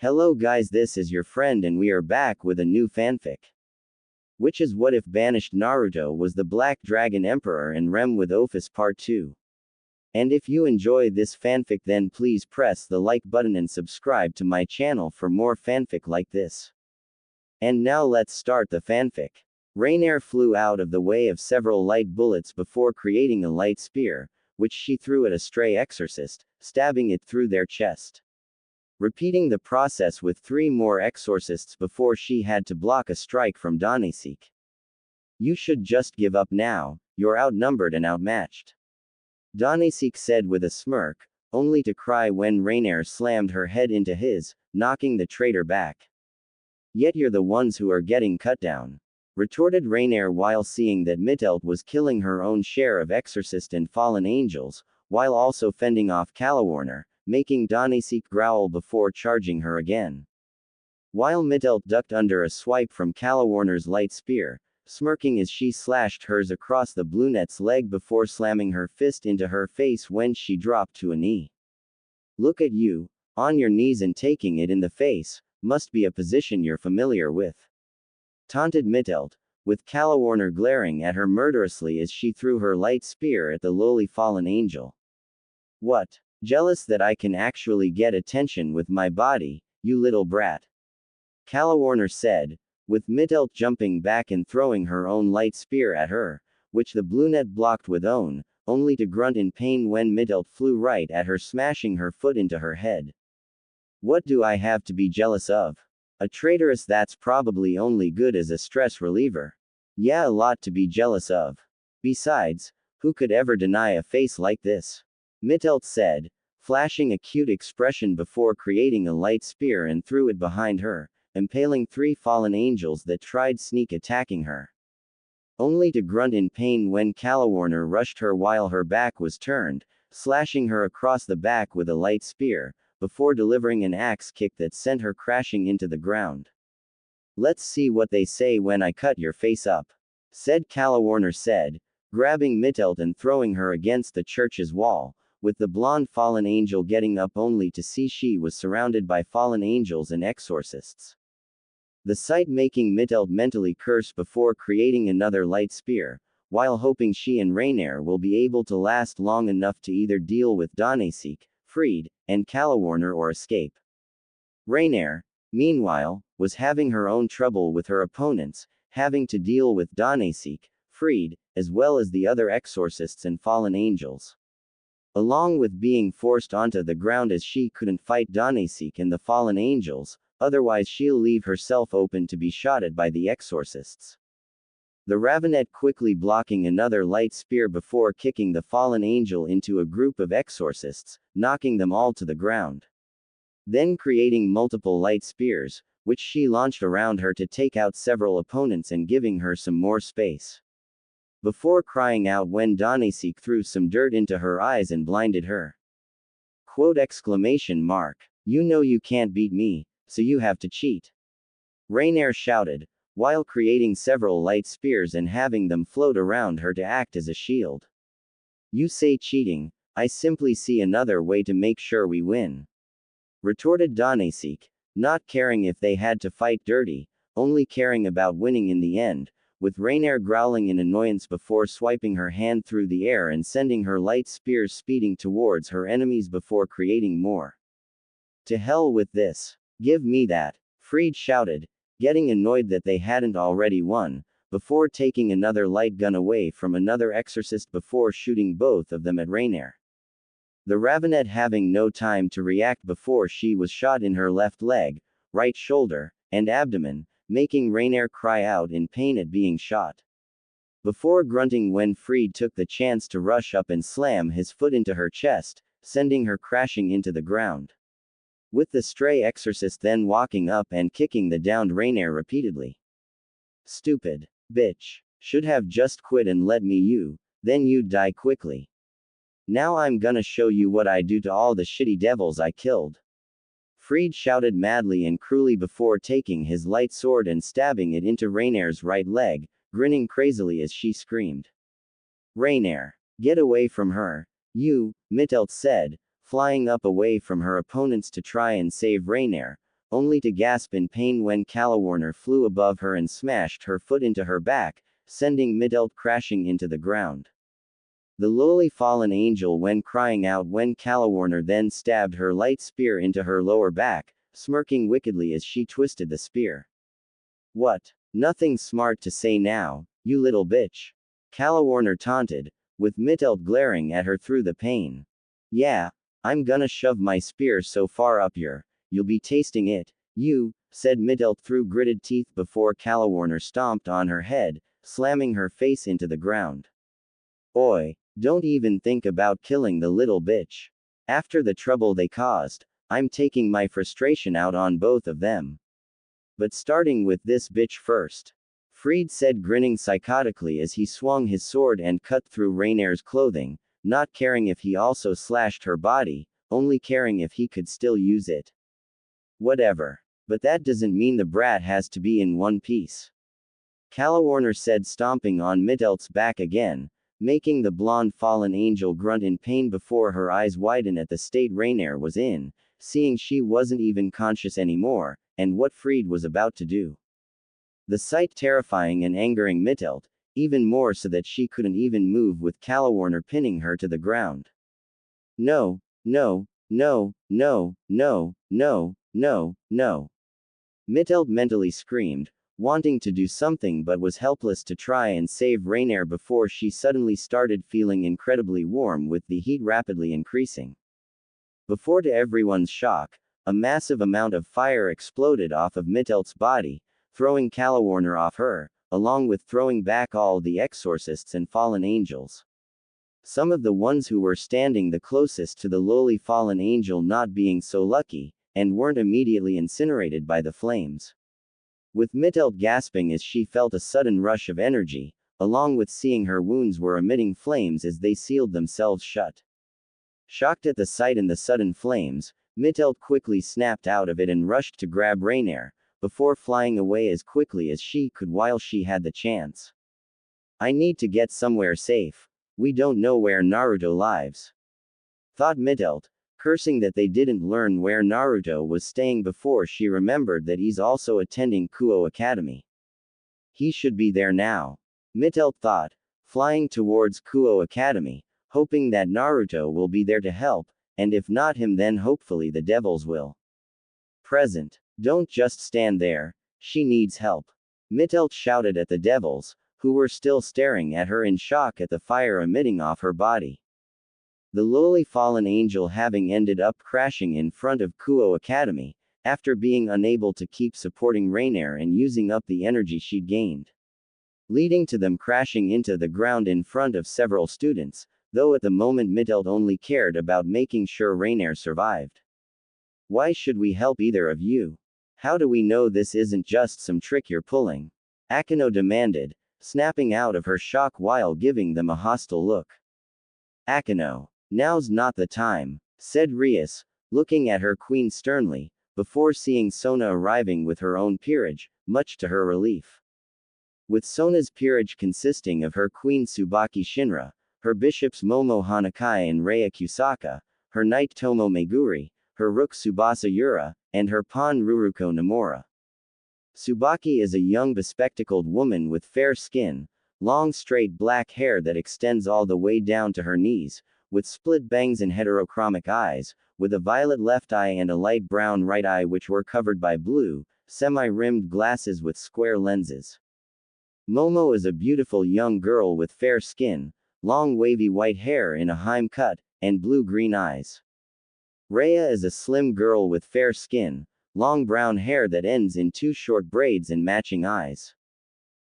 Hello guys, this is your friend and we are back with a new fanfic. Which is what if Banished Naruto was the Black Dragon Emperor and Harem with Ophis Part 2. And if you enjoy this fanfic then please press the like button and subscribe to my channel for more fanfic like this. And now let's start the fanfic. Rainier flew out of the way of several light bullets before creating a light spear, which she threw at a stray exorcist, stabbing it through their chest. Repeating the process with 3 more exorcists before she had to block a strike from Banished. You should just give up now, you're outnumbered and outmatched. Banished said with a smirk, only to cry when Rainier slammed her head into his, knocking the traitor back. Yet you're the ones who are getting cut down, retorted Rainier while seeing that Mitelt was killing her own share of exorcist and fallen angels, while also fending off Kalawarner, making Banished growl before charging her again. While Mitelt ducked under a swipe from Kalawarner's light spear, smirking as she slashed hers across the brunette's leg before slamming her fist into her face when she dropped to a knee. Look at you, on your knees and taking it in the face, must be a position you're familiar with. Taunted Mitelt, with Kalawarner glaring at her murderously as she threw her light spear at the lowly fallen angel. What? Jealous that I can actually get attention with my body, you little brat. Kalawarner said, with Mitelt jumping back and throwing her own light spear at her, which the brunette blocked with own, only to grunt in pain when Mitelt flew right at her, smashing her foot into her head. What do I have to be jealous of? A traitoress that's probably only good as a stress reliever. Yeah, a lot to be jealous of. Besides, who could ever deny a face like this? Mitelt said, flashing a cute expression before creating a light spear and threw it behind her, impaling 3 fallen angels that tried sneak attacking her. Only to grunt in pain when Kalawarner rushed her while her back was turned, slashing her across the back with a light spear, before delivering an axe kick that sent her crashing into the ground. Let's see what they say when I cut your face up, said Kalawarner said, grabbing Mitelt and throwing her against the church's wall, with the blonde fallen angel getting up only to see she was surrounded by fallen angels and exorcists. The sight making Mitelt mentally curse before creating another light spear, while hoping she and Rainier will be able to last long enough to either deal with Banished, freed, and Kalawarner or escape. Rainier, meanwhile, was having her own trouble with her opponents, having to deal with Banished, freed, as well as the other exorcists and fallen angels. Along with being forced onto the ground as she couldn't fight Banished and the fallen angels, otherwise she'll leave herself open to be shot at by the exorcists. The Ravenet quickly blocking another light spear before kicking the fallen angel into a group of exorcists, knocking them all to the ground. Then creating multiple light spears, which she launched around her to take out several opponents and giving her some more space. Before crying out when Banished threw some dirt into her eyes and blinded her. Quote exclamation mark. You know you can't beat me, so you have to cheat. Rainier shouted, while creating several light spears and having them float around her to act as a shield. You say cheating, I simply see another way to make sure we win. Retorted Banished, not caring if they had to fight dirty, only caring about winning in the end, with Rainier growling in annoyance before swiping her hand through the air and sending her light spears speeding towards her enemies before creating more. To hell with this. Give me that, Freed shouted, getting annoyed that they hadn't already won, before taking another light gun away from another exorcist before shooting both of them at Rainier. The Ravenet having no time to react before she was shot in her left leg, right shoulder, and abdomen, making Rainier cry out in pain at being shot. Before grunting when Freed took the chance to rush up and slam his foot into her chest, sending her crashing into the ground. With the stray exorcist then walking up and kicking the downed Rainier repeatedly. Stupid bitch. Should have just quit and let me then you'd die quickly. Now I'm gonna show you what I do to all the shitty devils I killed. Freed shouted madly and cruelly before taking his light sword and stabbing it into Rainier's right leg, grinning crazily as she screamed. Rainier, get away from her, you, Mitelt said, flying up away from her opponents to try and save Rainier, only to gasp in pain when Calawarner flew above her and smashed her foot into her back, sending Midelt crashing into the ground. The lowly fallen angel went crying out when Calawarner then stabbed her light spear into her lower back, smirking wickedly as she twisted the spear. What? Nothing smart to say now, you little bitch. Calawarner taunted, with Midelt glaring at her through the pain. Yeah, I'm gonna shove my spear so far up you'll be tasting it, said Midelt through gritted teeth before Calawarner stomped on her head, slamming her face into the ground. Oi, don't even think about killing the little bitch. After the trouble they caused, I'm taking my frustration out on both of them. But starting with this bitch first. Fried said, grinning psychotically as he swung his sword and cut through Raynair's clothing, not caring if he also slashed her body, only caring if he could still use it. Whatever. But that doesn't mean the brat has to be in one piece. Calawarner said, stomping on Midelt's back again, making the blonde fallen angel grunt in pain before her eyes widen at the state Raynair was in, seeing she wasn't even conscious anymore, and what Fried was about to do. The sight terrifying and angering Midelt, even more so that she couldn't even move with Calawarner pinning her to the ground. No, no, no, no, no, no, no, no. Midelt mentally screamed, wanting to do something but was helpless to try and save Raynair before she suddenly started feeling incredibly warm with the heat rapidly increasing. Before, to everyone's shock, a massive amount of fire exploded off of Midelt's body, throwing Calawarner off her, along with throwing back all the exorcists and fallen angels. Some of the ones who were standing the closest to the lowly fallen angel not being so lucky, and weren't immediately incinerated by the flames. With Midelt gasping as she felt a sudden rush of energy, along with seeing her wounds were emitting flames as they sealed themselves shut. Shocked at the sight and the sudden flames, Midelt quickly snapped out of it and rushed to grab Raynair, before flying away as quickly as she could while she had the chance. I need to get somewhere safe. We don't know where Naruto lives. Thought Midelt, cursing that they didn't learn where Naruto was staying before she remembered that he's also attending Kuo Academy. He should be there now. Midelt thought, flying towards Kuo Academy, hoping that Naruto will be there to help, and if not him then hopefully the devils will. Present. Don't just stand there, she needs help. Midelt shouted at the devils, who were still staring at her in shock at the fire emitting off her body. The lowly fallen angel having ended up crashing in front of Kuo Academy, after being unable to keep supporting Raynair and using up the energy she'd gained. Leading to them crashing into the ground in front of several students, though at the moment Midelt only cared about making sure Raynair survived. Why should we help either of you? How do we know this isn't just some trick you're pulling? Akeno demanded, snapping out of her shock while giving them a hostile look. Akeno. Now's not the time, said Rias, looking at her queen sternly, before seeing Sona arriving with her own peerage, much to her relief. With Sona's peerage consisting of her queen Tsubaki Shinra, her bishops Momo Hanakai and Rei Kusaka, her knight Tomo Meguri, her rook Tsubasa Yura, and her pawn Ruruko Nomura. Tsubaki is a young bespectacled woman with fair skin, long straight black hair that extends all the way down to her knees, with split bangs and heterochromic eyes, with a violet left eye and a light brown right eye which were covered by blue, semi-rimmed glasses with square lenses. Momo is a beautiful young girl with fair skin, long wavy white hair in a Harem cut, and blue-green eyes. Rhea is a slim girl with fair skin, long brown hair that ends in two short braids and matching eyes.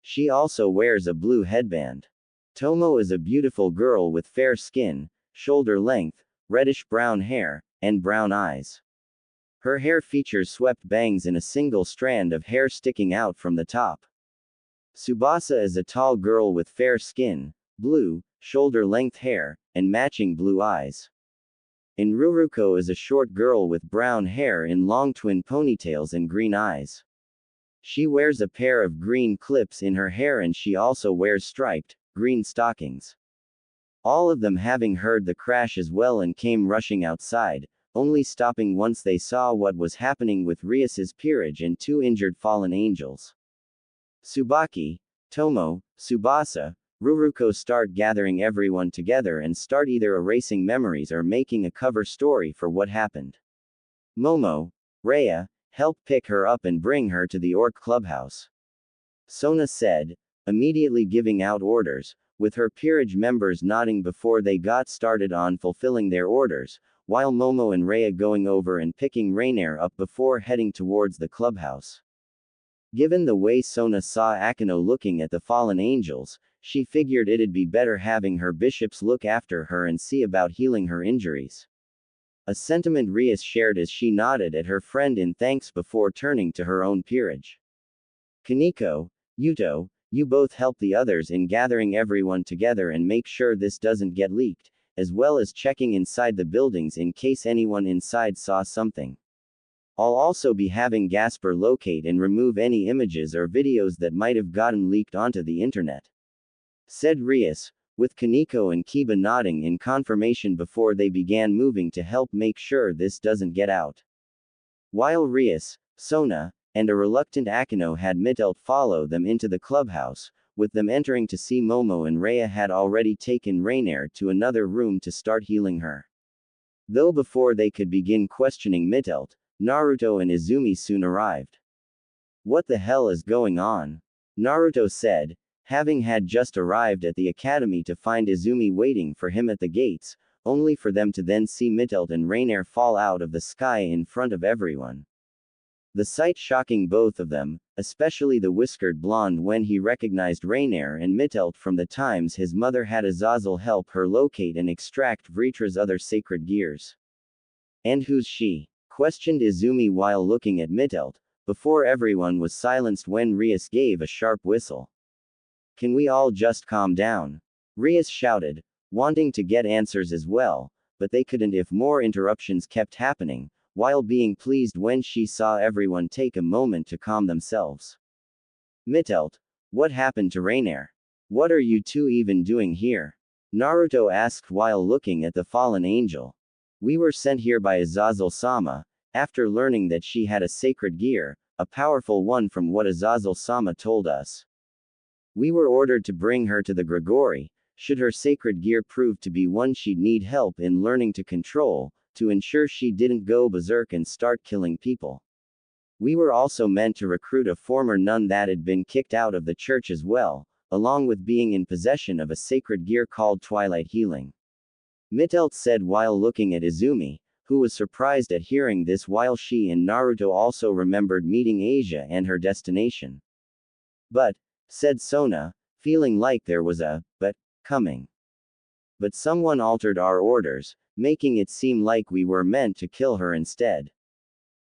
She also wears a blue headband. Tomo is a beautiful girl with fair skin, shoulder length, reddish-brown hair, and brown eyes. Her hair features swept bangs and a single strand of hair sticking out from the top. Tsubasa is a tall girl with fair skin, blue, shoulder-length hair, and matching blue eyes. And Ruruko is a short girl with brown hair in long twin ponytails and green eyes. She wears a pair of green clips in her hair and she also wears striped, green stockings. All of them having heard the crash as well and came rushing outside, only stopping once they saw what was happening with Rias's peerage and two injured fallen angels. Tsubaki, Tomo, Tsubasa, Ruruko start gathering everyone together and start either erasing memories or making a cover story for what happened. Momo, Rhea, help pick her up and bring her to the Orc clubhouse. Sona said, immediately giving out orders, with her peerage members nodding before they got started on fulfilling their orders, while Momo and Rhea going over and picking Rainier up before heading towards the clubhouse. Given the way Sona saw Akino looking at the fallen angels, she figured it'd be better having her bishops look after her and see about healing her injuries. A sentiment Rias shared as she nodded at her friend in thanks before turning to her own peerage. Kaneko, Yuto, you both help the others in gathering everyone together and make sure this doesn't get leaked, as well as checking inside the buildings in case anyone inside saw something. I'll also be having Gasper locate and remove any images or videos that might have gotten leaked onto the internet. Said Rias, with Kaneko and Kiba nodding in confirmation before they began moving to help make sure this doesn't get out. While Rias, Sona, and a reluctant Akino had Mitelt follow them into the clubhouse, with them entering to see Momo and Rhea had already taken Rainier to another room to start healing her. Though before they could begin questioning Mitelt, Naruto and Izumi soon arrived. What the hell is going on? Naruto said, having had just arrived at the academy to find Izumi waiting for him at the gates, only for them to then see Mitelt and Rainier fall out of the sky in front of everyone. The sight shocking both of them, especially the whiskered blonde when he recognized Rainier and Mitelt from the times his mother had Azazel help her locate and extract Vritra's other sacred gears. And who's she? Questioned Izumi while looking at Mitelt, before everyone was silenced when Rias gave a sharp whistle. Can we all just calm down? Rias shouted, wanting to get answers as well, but they couldn't if more interruptions kept happening, while being pleased when she saw everyone take a moment to calm themselves. Mitelt, what happened to Rainier? What are you two even doing here? Naruto asked while looking at the fallen angel. We were sent here by Azazel-sama, after learning that she had a sacred gear, a powerful one from what Azazel-sama told us. We were ordered to bring her to the Grigori, should her sacred gear prove to be one she'd need help in learning to control, to ensure she didn't go berserk and start killing people. We were also meant to recruit a former nun that had been kicked out of the church as well, along with being in possession of a sacred gear called Twilight Healing. Mitelt said while looking at Izumi, who was surprised at hearing this while she and Naruto also remembered meeting Asia and her destination. But, said Sona, feeling like there was a but coming. But someone altered our orders, making it seem like we were meant to kill her instead.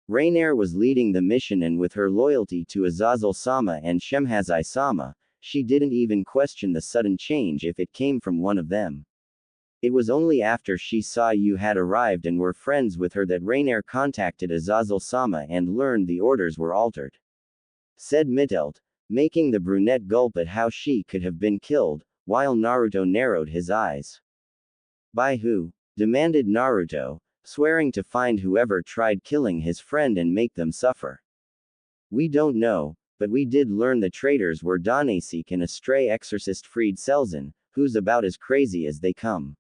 Rainier was leading the mission and with her loyalty to Azazel-sama and Shemhazai-sama, she didn't even question the sudden change if it came from one of them. It was only after she saw you had arrived and were friends with her that Rainier contacted Azazel-sama and learned the orders were altered. Said Mitelt, making the brunette gulp at how she could have been killed, while Naruto narrowed his eyes. By who? Demanded Naruto, swearing to find whoever tried killing his friend and make them suffer. We don't know, but we did learn the traitors were Danasik and a stray exorcist Fried Selzen, who's about as crazy as they come.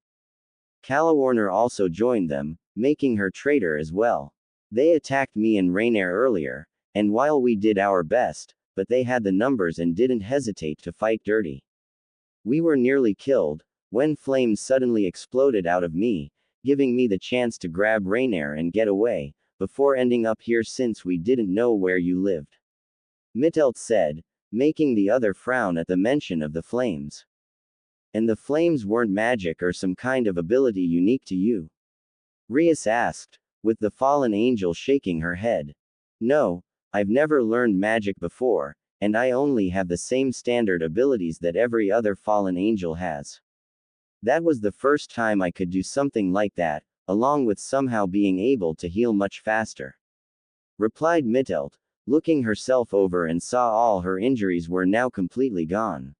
Calawarner also joined them, making her traitor as well. They attacked me and Rainier earlier, and while we did our best, but they had the numbers and didn't hesitate to fight dirty. We were nearly killed, when flames suddenly exploded out of me, giving me the chance to grab Rainier and get away, before ending up here since we didn't know where you lived. Mitelt said, making the other frown at the mention of the flames. And the flames weren't magic or some kind of ability unique to you? Rias asked, with the fallen angel shaking her head. No, I've never learned magic before, and I only have the same standard abilities that every other fallen angel has. That was the first time I could do something like that, along with somehow being able to heal much faster. Replied Mitelt, looking herself over and saw all her injuries were now completely gone.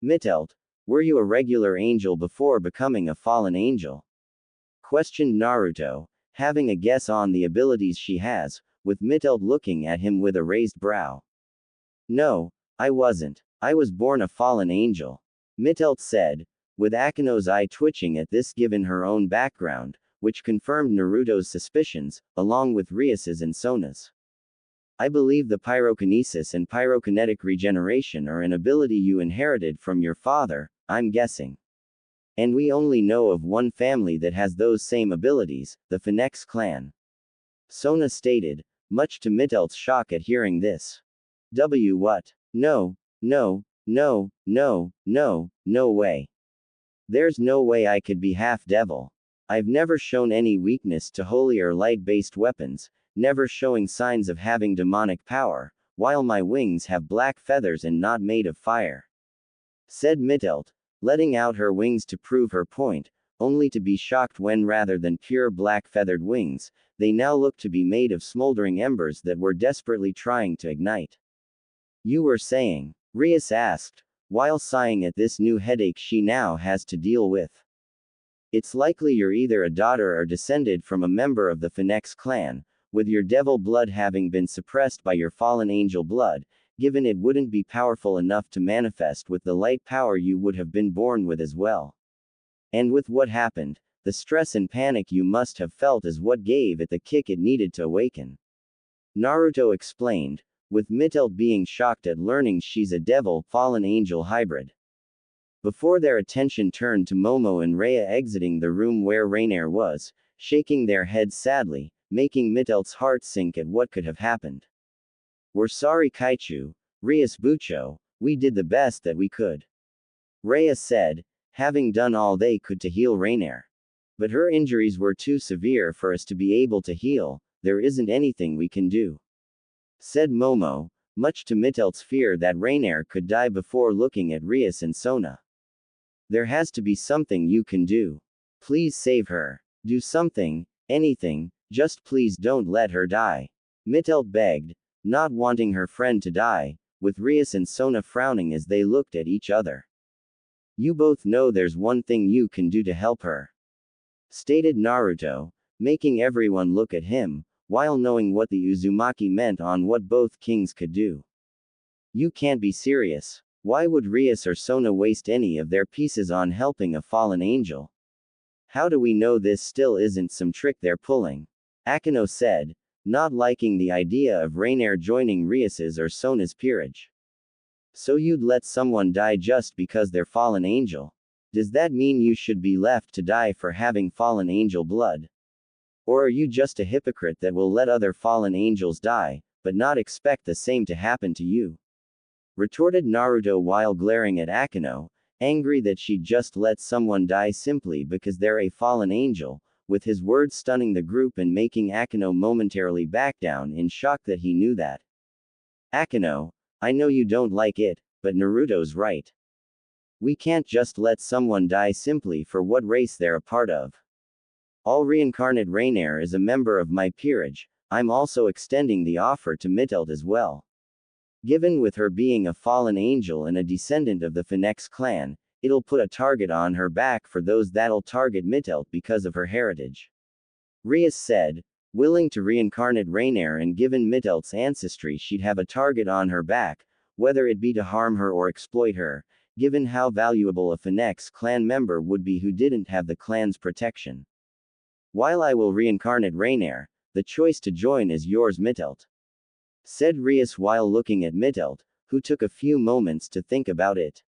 Mitelt, were you a regular angel before becoming a fallen angel? Questioned Naruto, having a guess on the abilities she has, with Mittelt looking at him with a raised brow. No, I wasn't. I was born a fallen angel. Mittelt said, with Akino's eye twitching at this given her own background, which confirmed Naruto's suspicions, along with Rias's and Sona's. I believe the pyrokinesis and pyrokinetic regeneration are an ability you inherited from your father, I'm guessing. And we only know of one family that has those same abilities, the Phoenix clan. Sona stated, much to Mittelt's shock at hearing this. What? No, no, no, no, no, no way. There's no way I could be half devil. I've never shown any weakness to holy or light-based weapons, never showing signs of having demonic power, while my wings have black feathers and not made of fire. Said Mittelt, letting out her wings to prove her point, only to be shocked when rather than pure black feathered wings, they now looked to be made of smoldering embers that were desperately trying to ignite. You were saying? Rias asked, while sighing at this new headache she now has to deal with. It's likely you're either a daughter or descended from a member of the Phoenix clan, with your devil blood having been suppressed by your fallen angel blood, given it wouldn't be powerful enough to manifest with the light power you would have been born with as well. And with what happened, the stress and panic you must have felt is what gave it the kick it needed to awaken. Naruto explained, with Mittelt being shocked at learning she's a devil-fallen angel hybrid. Before their attention turned to Momo and Rhea exiting the room where Rainier was, shaking their heads sadly, making Mittelt's heart sink at what could have happened. We're sorry Kaichu, Rias Bucho, we did the best that we could. Rhea said, having done all they could to heal Rainier. But her injuries were too severe for us to be able to heal, there isn't anything we can do. Said Momo, much to Mittelt's fear that Rainier could die before looking at Rias and Sona. There has to be something you can do. Please save her. Do something, anything, just please don't let her die. Mittelt begged, not wanting her friend to die, with Rias and Sona frowning as they looked at each other. You both know there's one thing you can do to help her. Stated Naruto, making everyone look at him, while knowing what the Uzumaki meant on what both kings could do. You can't be serious. Why would Rias or Sona waste any of their pieces on helping a fallen angel? How do we know this still isn't some trick they're pulling? Akino said, not liking the idea of Rainier joining Rias's or Sona's peerage. So you'd let someone die just because they're fallen angel? Does that mean you should be left to die for having fallen angel blood? Or are you just a hypocrite that will let other fallen angels die, but not expect the same to happen to you? Retorted Naruto while glaring at Akino, angry that she'd just let someone die simply because they're a fallen angel, with his words stunning the group and making Akino momentarily back down in shock that he knew that. Akino, I know you don't like it, but Naruto's right. We can't just let someone die simply for what race they're a part of. All reincarnate Rainier is a member of my peerage, I'm also extending the offer to Mittelt as well. Given with her being a fallen angel and a descendant of the Phoenix clan, it'll put a target on her back for those that'll target Mittelt because of her heritage. Rias said, willing to reincarnate Rainier, and given Mittelt's ancestry she'd have a target on her back, whether it be to harm her or exploit her, given how valuable a Phoenix clan member would be who didn't have the clan's protection. While I will reincarnate Rainier, the choice to join is yours Mittelt. Said Rias while looking at Mittelt, who took a few moments to think about it.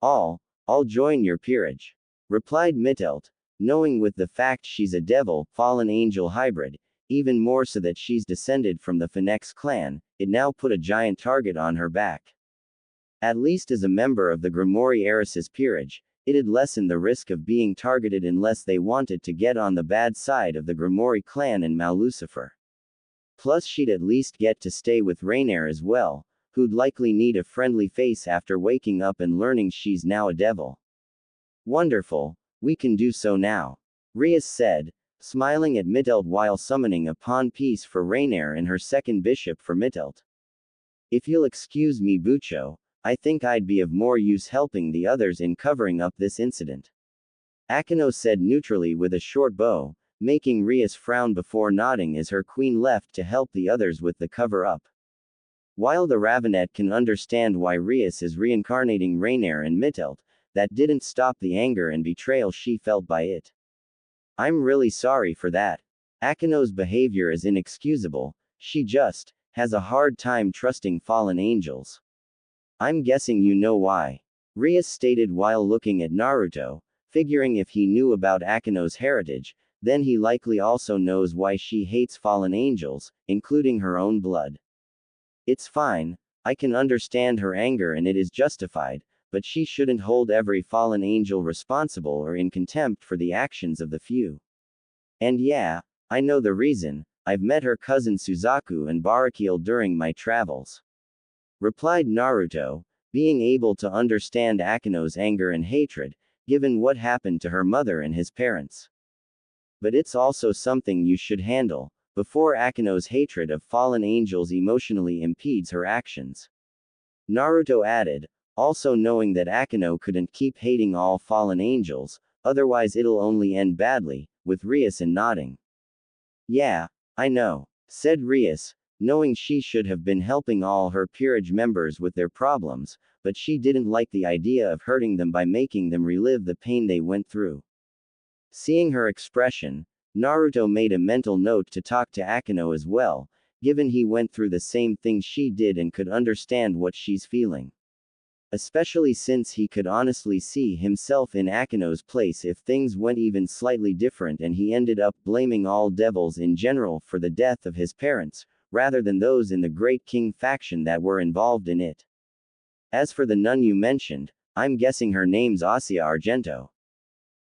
I'll join your peerage. Replied Mittelt, knowing with the fact she's a devil, fallen angel hybrid, even more so that she's descended from the Phoenix clan, it now put a giant target on her back. At least as a member of the Grimoire heiress's peerage, it'd lessen the risk of being targeted unless they wanted to get on the bad side of the Grimoire clan and Mallucifer. Plus she'd at least get to stay with Rainier as well, who'd likely need a friendly face after waking up and learning she's now a devil. Wonderful, we can do so now. Rias said, smiling at Mittelt while summoning a pawn piece for Rainier and her second bishop for Mittelt. If you'll excuse me Bucho, I think I'd be of more use helping the others in covering up this incident. Akino said neutrally with a short bow, making Rias frown before nodding as her queen left to help the others with the cover-up. While the Ravenet can understand why Rias is reincarnating Rainier and Mittelt, that didn't stop the anger and betrayal she felt by it. I'm really sorry for that. Akino's behavior is inexcusable, she just has a hard time trusting fallen angels. I'm guessing you know why. Rias stated while looking at Naruto, figuring if he knew about Akino's heritage, then he likely also knows why she hates fallen angels, including her own blood. It's fine, I can understand her anger and it is justified, but she shouldn't hold every fallen angel responsible or in contempt for the actions of the few. And yeah, I know the reason, I've met her cousin Suzaku and Barakil during my travels. Replied Naruto, being able to understand Akino's anger and hatred, given what happened to her mother and his parents. But it's also something you should handle, before Akino's hatred of fallen angels emotionally impedes her actions. Naruto added, also knowing that Akino couldn't keep hating all fallen angels, otherwise it'll only end badly, with Rias nodding. Yeah, I know, said Rias, knowing she should have been helping all her peerage members with their problems, but she didn't like the idea of hurting them by making them relive the pain they went through. Seeing her expression, Naruto made a mental note to talk to Akino as well, given he went through the same thing she did and could understand what she's feeling. Especially since he could honestly see himself in Akino's place if things went even slightly different and he ended up blaming all devils in general for the death of his parents, rather than those in the Great King faction that were involved in it. As for the nun you mentioned, I'm guessing her name's Asia Argento.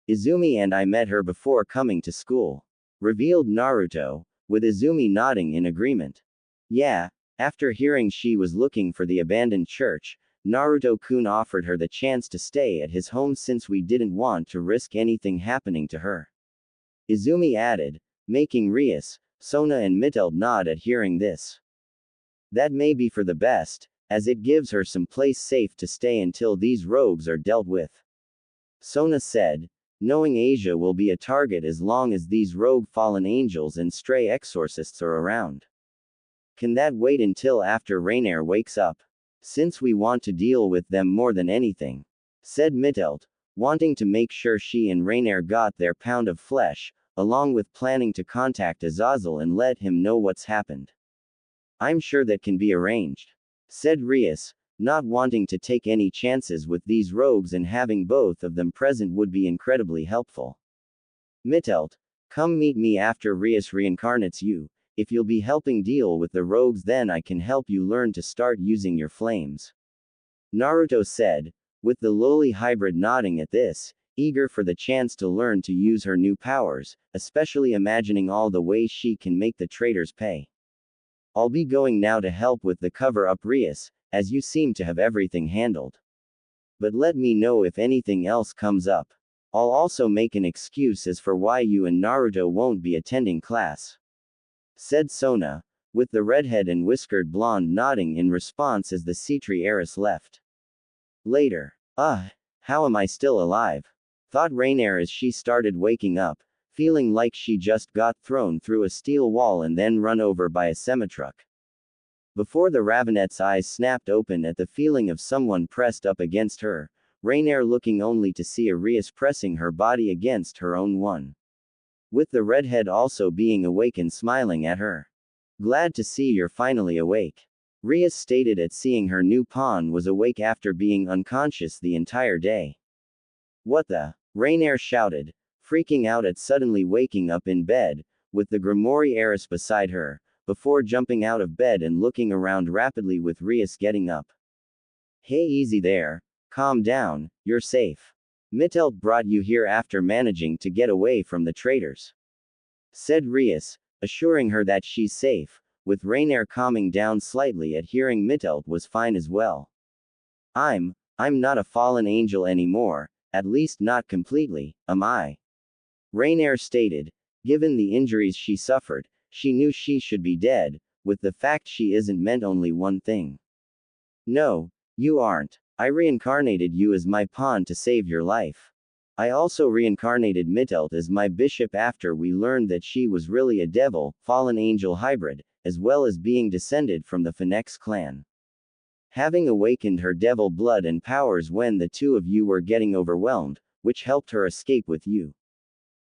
Izumi and I met her before coming to school. Revealed Naruto, with Izumi nodding in agreement. Yeah, after hearing she was looking for the abandoned church, Naruto-kun offered her the chance to stay at his home since we didn't want to risk anything happening to her. Izumi added, making Rias, Sona and Mittelt nod at hearing this. That may be for the best, as it gives her some place safe to stay until these rogues are dealt with. Sona said, knowing Asia will be a target as long as these rogue fallen angels and stray exorcists are around. Can that wait until after Rainier wakes up? Since we want to deal with them more than anything, said Mittelt, wanting to make sure she and Rainier got their pound of flesh, along with planning to contact Azazel and let him know what's happened. I'm sure that can be arranged, said Rias, not wanting to take any chances with these rogues and having both of them present would be incredibly helpful. Mittelt, come meet me after Rias reincarnates you. If you'll be helping deal with the rogues then I can help you learn to start using your flames. Naruto said, with the lowly hybrid nodding at this, eager for the chance to learn to use her new powers, especially imagining all the ways she can make the traitors pay. I'll be going now to help with the cover-up Rias, as you seem to have everything handled. But let me know if anything else comes up. I'll also make an excuse as for why you and Naruto won't be attending class. Said Sona, with the redhead and whiskered blonde nodding in response as the Cetri heiress left. Later. How am I still alive? Thought Rainier as she started waking up, feeling like she just got thrown through a steel wall and then run over by a semi-truck. Before the Ravenet's eyes snapped open at the feeling of someone pressed up against her, Rainier looking only to see Arias pressing her body against her own one. With the redhead also being awake and smiling at her. Glad to see you're finally awake. Rias stated at seeing her new pawn was awake after being unconscious the entire day. What the? Rainier shouted, freaking out at suddenly waking up in bed, with the Grimoire heiress beside her, before jumping out of bed and looking around rapidly with Rias getting up. Hey, easy there. Calm down, you're safe. Mittelt brought you here after managing to get away from the traitors. Said Rias, assuring her that she's safe, with Rainier calming down slightly at hearing Mittelt was fine as well. I'm not a fallen angel anymore, at least not completely, am I? Rainier stated, given the injuries she suffered, she knew she should be dead, with the fact she isn't meant only one thing. No, you aren't. I reincarnated you as my pawn to save your life. I also reincarnated Mitelt as my bishop after we learned that she was really a devil, fallen angel hybrid, as well as being descended from the Phoenix clan. Having awakened her devil blood and powers when the two of you were getting overwhelmed, which helped her escape with you.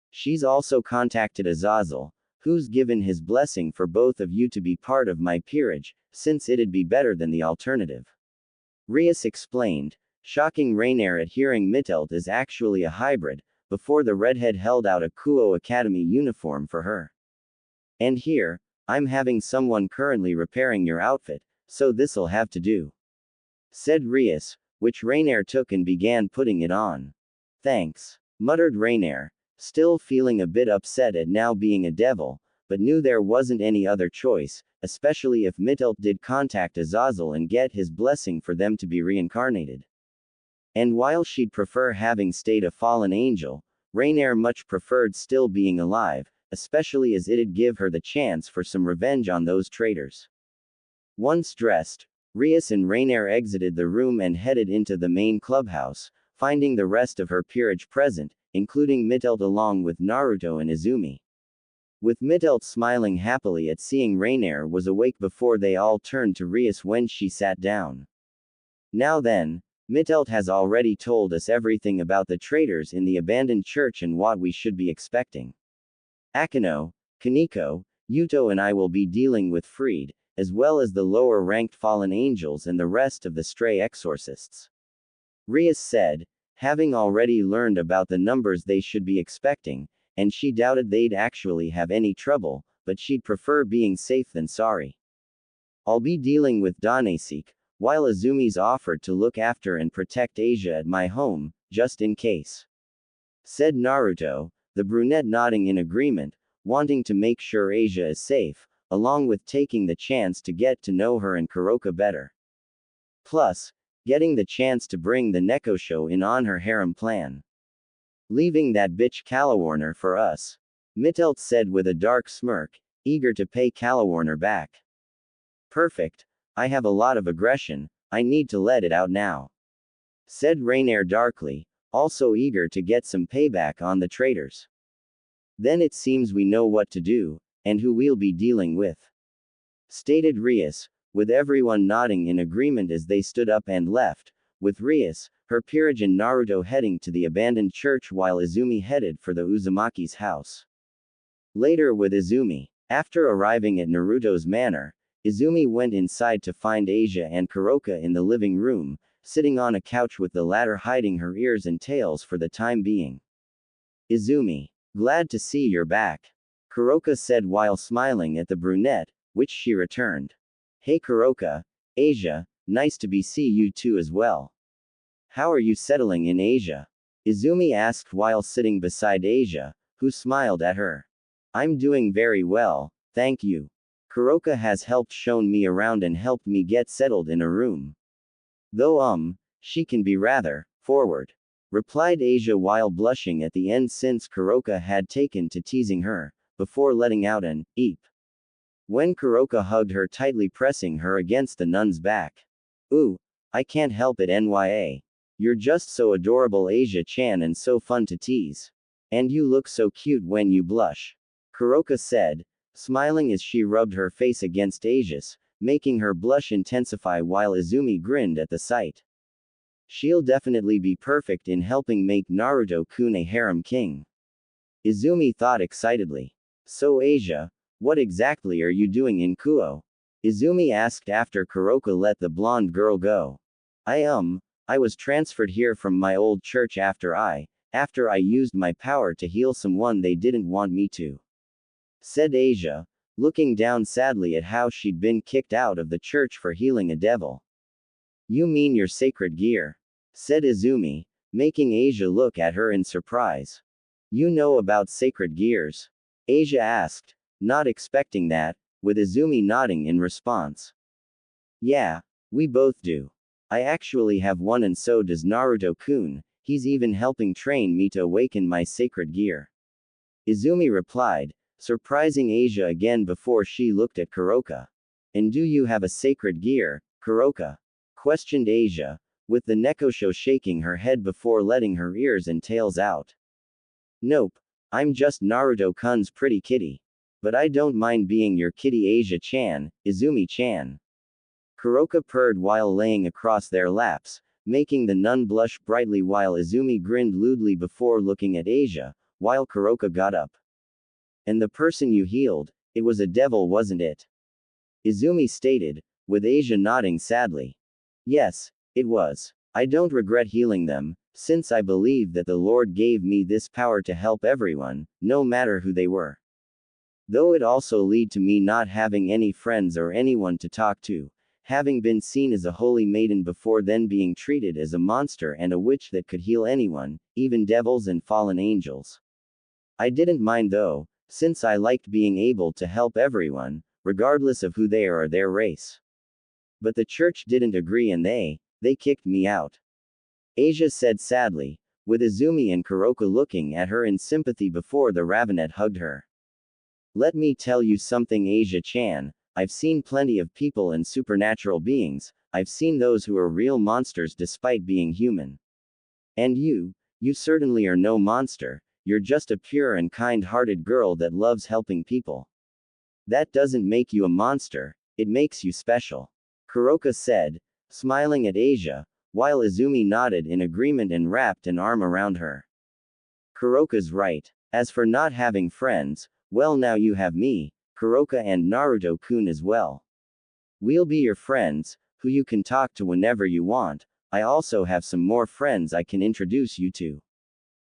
She's also contacted Azazel, who's given his blessing for both of you to be part of my peerage, since it'd be better than the alternative. Rias explained, shocking Rainier at hearing Mitelt is actually a hybrid, before the redhead held out a Kuo Academy uniform for her. And here, I'm having someone currently repairing your outfit, so this'll have to do. Said Rias, which Rainier took and began putting it on. Thanks, muttered Rainier, still feeling a bit upset at now being a devil, but knew there wasn't any other choice, especially if Mitelt did contact Azazel and get his blessing for them to be reincarnated. And while she'd prefer having stayed a fallen angel, Rainier much preferred still being alive, especially as it'd give her the chance for some revenge on those traitors. Once dressed, Rias and Rainier exited the room and headed into the main clubhouse, finding the rest of her peerage present, including Mitelt along with Naruto and Izumi. With Mitelt smiling happily at seeing Rainier was awake before they all turned to Rias when she sat down. Now then, Mitelt has already told us everything about the traitors in the abandoned church and what we should be expecting. Akino, Kaneko, Yuto and I will be dealing with Freed, as well as the lower-ranked fallen angels and the rest of the stray exorcists. Rias said, having already learned about the numbers they should be expecting, and she doubted they'd actually have any trouble, but she'd prefer being safe than sorry. I'll be dealing with Danesik, while Izumi's offered to look after and protect Asia at my home, just in case. Said Naruto, the brunette nodding in agreement, wanting to make sure Asia is safe, along with taking the chance to get to know her and Kuroka better. Plus, getting the chance to bring the Neko show in on her harem plan. Leaving that bitch Calawarner for us. Mitelt said with a dark smirk, eager to pay Calawarner back. Perfect. I have a lot of aggression, I need to let it out now. Said Rainier darkly, also eager to get some payback on the traitors. Then it seems we know what to do, and who we'll be dealing with. Stated Rias, with everyone nodding in agreement as they stood up and left, with Rias, her peerage and Naruto heading to the abandoned church while Izumi headed for the Uzumaki's house. Later with Izumi. After arriving at Naruto's manor, Izumi went inside to find Asia and Kuroka in the living room, sitting on a couch with the latter hiding her ears and tails for the time being. Izumi, glad to see you're back. Kuroka said while smiling at the brunette, which she returned. Hey Kuroka, Asia, nice to see you too as well. How are you settling in Asia? Izumi asked while sitting beside Asia, who smiled at her. I'm doing very well, thank you. Kuroka has helped shown me around and helped me get settled in a room. Though she can be rather forward. Replied Asia while blushing at the end since Kuroka had taken to teasing her, before letting out an eep. When Kuroka hugged her tightly pressing her against the nun's back. Ooh, I can't help it nya. You're just so adorable Asia-chan and so fun to tease. And you look so cute when you blush. Kuroka said, smiling as she rubbed her face against Asia's, making her blush intensify while Izumi grinned at the sight. She'll definitely be perfect in helping make Naruto-kun a harem king. Izumi thought excitedly. So Asia, what exactly are you doing in Kuo? Izumi asked after Kuroka let the blonde girl go. I was transferred here from my old church after I used my power to heal someone they didn't want me to. Said Asia, looking down sadly at how she'd been kicked out of the church for healing a devil. You mean your sacred gear? Said Izumi, making Asia look at her in surprise. You know about sacred gears? Asia asked, not expecting that, with Izumi nodding in response. Yeah, we both do. I actually have one and so does Naruto-kun, he's even helping train me to awaken my sacred gear. Izumi replied, surprising Asia again before she looked at Kuroka. And do you have a sacred gear, Kuroka? Questioned Asia, with the Nekosho shaking her head before letting her ears and tails out. Nope. I'm just Naruto-kun's pretty kitty. But I don't mind being your kitty Asia-chan, Izumi-chan. Kuroka purred while laying across their laps, making the nun blush brightly while Izumi grinned lewdly before looking at Asia, while Kuroka got up. And the person you healed, it was a devil, wasn't it? Izumi stated, with Asia nodding sadly. Yes, it was. I don't regret healing them, since I believe that the Lord gave me this power to help everyone, no matter who they were. Though it also led to me not having any friends or anyone to talk to, having been seen as a holy maiden before then being treated as a monster and a witch that could heal anyone, even devils and fallen angels. I didn't mind though, since I liked being able to help everyone, regardless of who they are or their race. But the church didn't agree and they kicked me out. Asia said sadly, with Izumi and Kuroka looking at her in sympathy before the Ravenet hugged her. Let me tell you something, Asia-chan, I've seen plenty of people and supernatural beings, I've seen those who are real monsters despite being human. And you certainly are no monster, you're just a pure and kind-hearted girl that loves helping people. That doesn't make you a monster, it makes you special. Kuroka said, smiling at Asia, while Izumi nodded in agreement and wrapped an arm around her. Kuroka's right. As for not having friends, well, now you have me, Kuroka, and Naruto-kun as well. We'll be your friends, who you can talk to whenever you want. I also have some more friends I can introduce you to.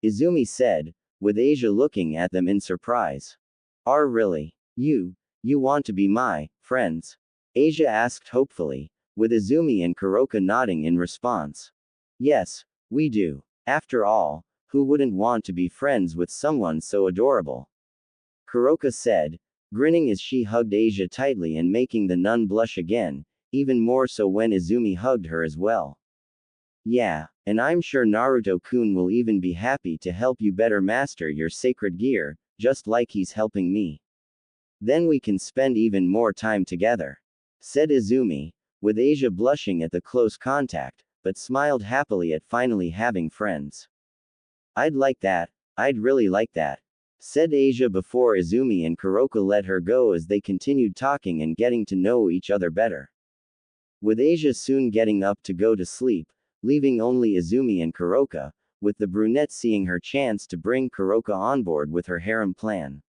Izumi said, with Asia looking at them in surprise. Are really? You want to be my friends? Asia asked hopefully, with Izumi and Kuroka nodding in response. Yes, we do. After all, who wouldn't want to be friends with someone so adorable? Kuroka said, grinning as she hugged Asia tightly and making the nun blush again, even more so when Izumi hugged her as well. Yeah, and I'm sure Naruto-kun will even be happy to help you better master your sacred gear, just like he's helping me. Then we can spend even more time together, said Izumi, with Asia blushing at the close contact, but smiled happily at finally having friends. I'd like that, I'd really like that, said Asia before Izumi and Kuroka let her go as they continued talking and getting to know each other better. With Asia soon getting up to go to sleep, leaving only Izumi and Kuroka, with the brunette seeing her chance to bring Kuroka on board with her harem plan.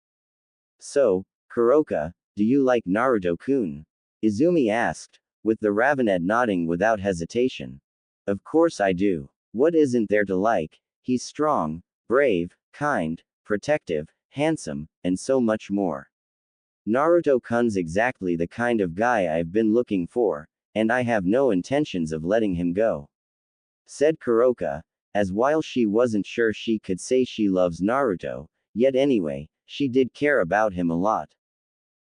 So, Kuroka, do you like Naruto-kun? Izumi asked, with the Ravenet nodding without hesitation. Of course I do. What isn't there to like? He's strong, brave, kind, protective, handsome, and so much more. Naruto-kun's exactly the kind of guy I've been looking for, and I have no intentions of letting him go, said Kuroka, as while she wasn't sure she could say she loves Naruto, yet anyway, she did care about him a lot.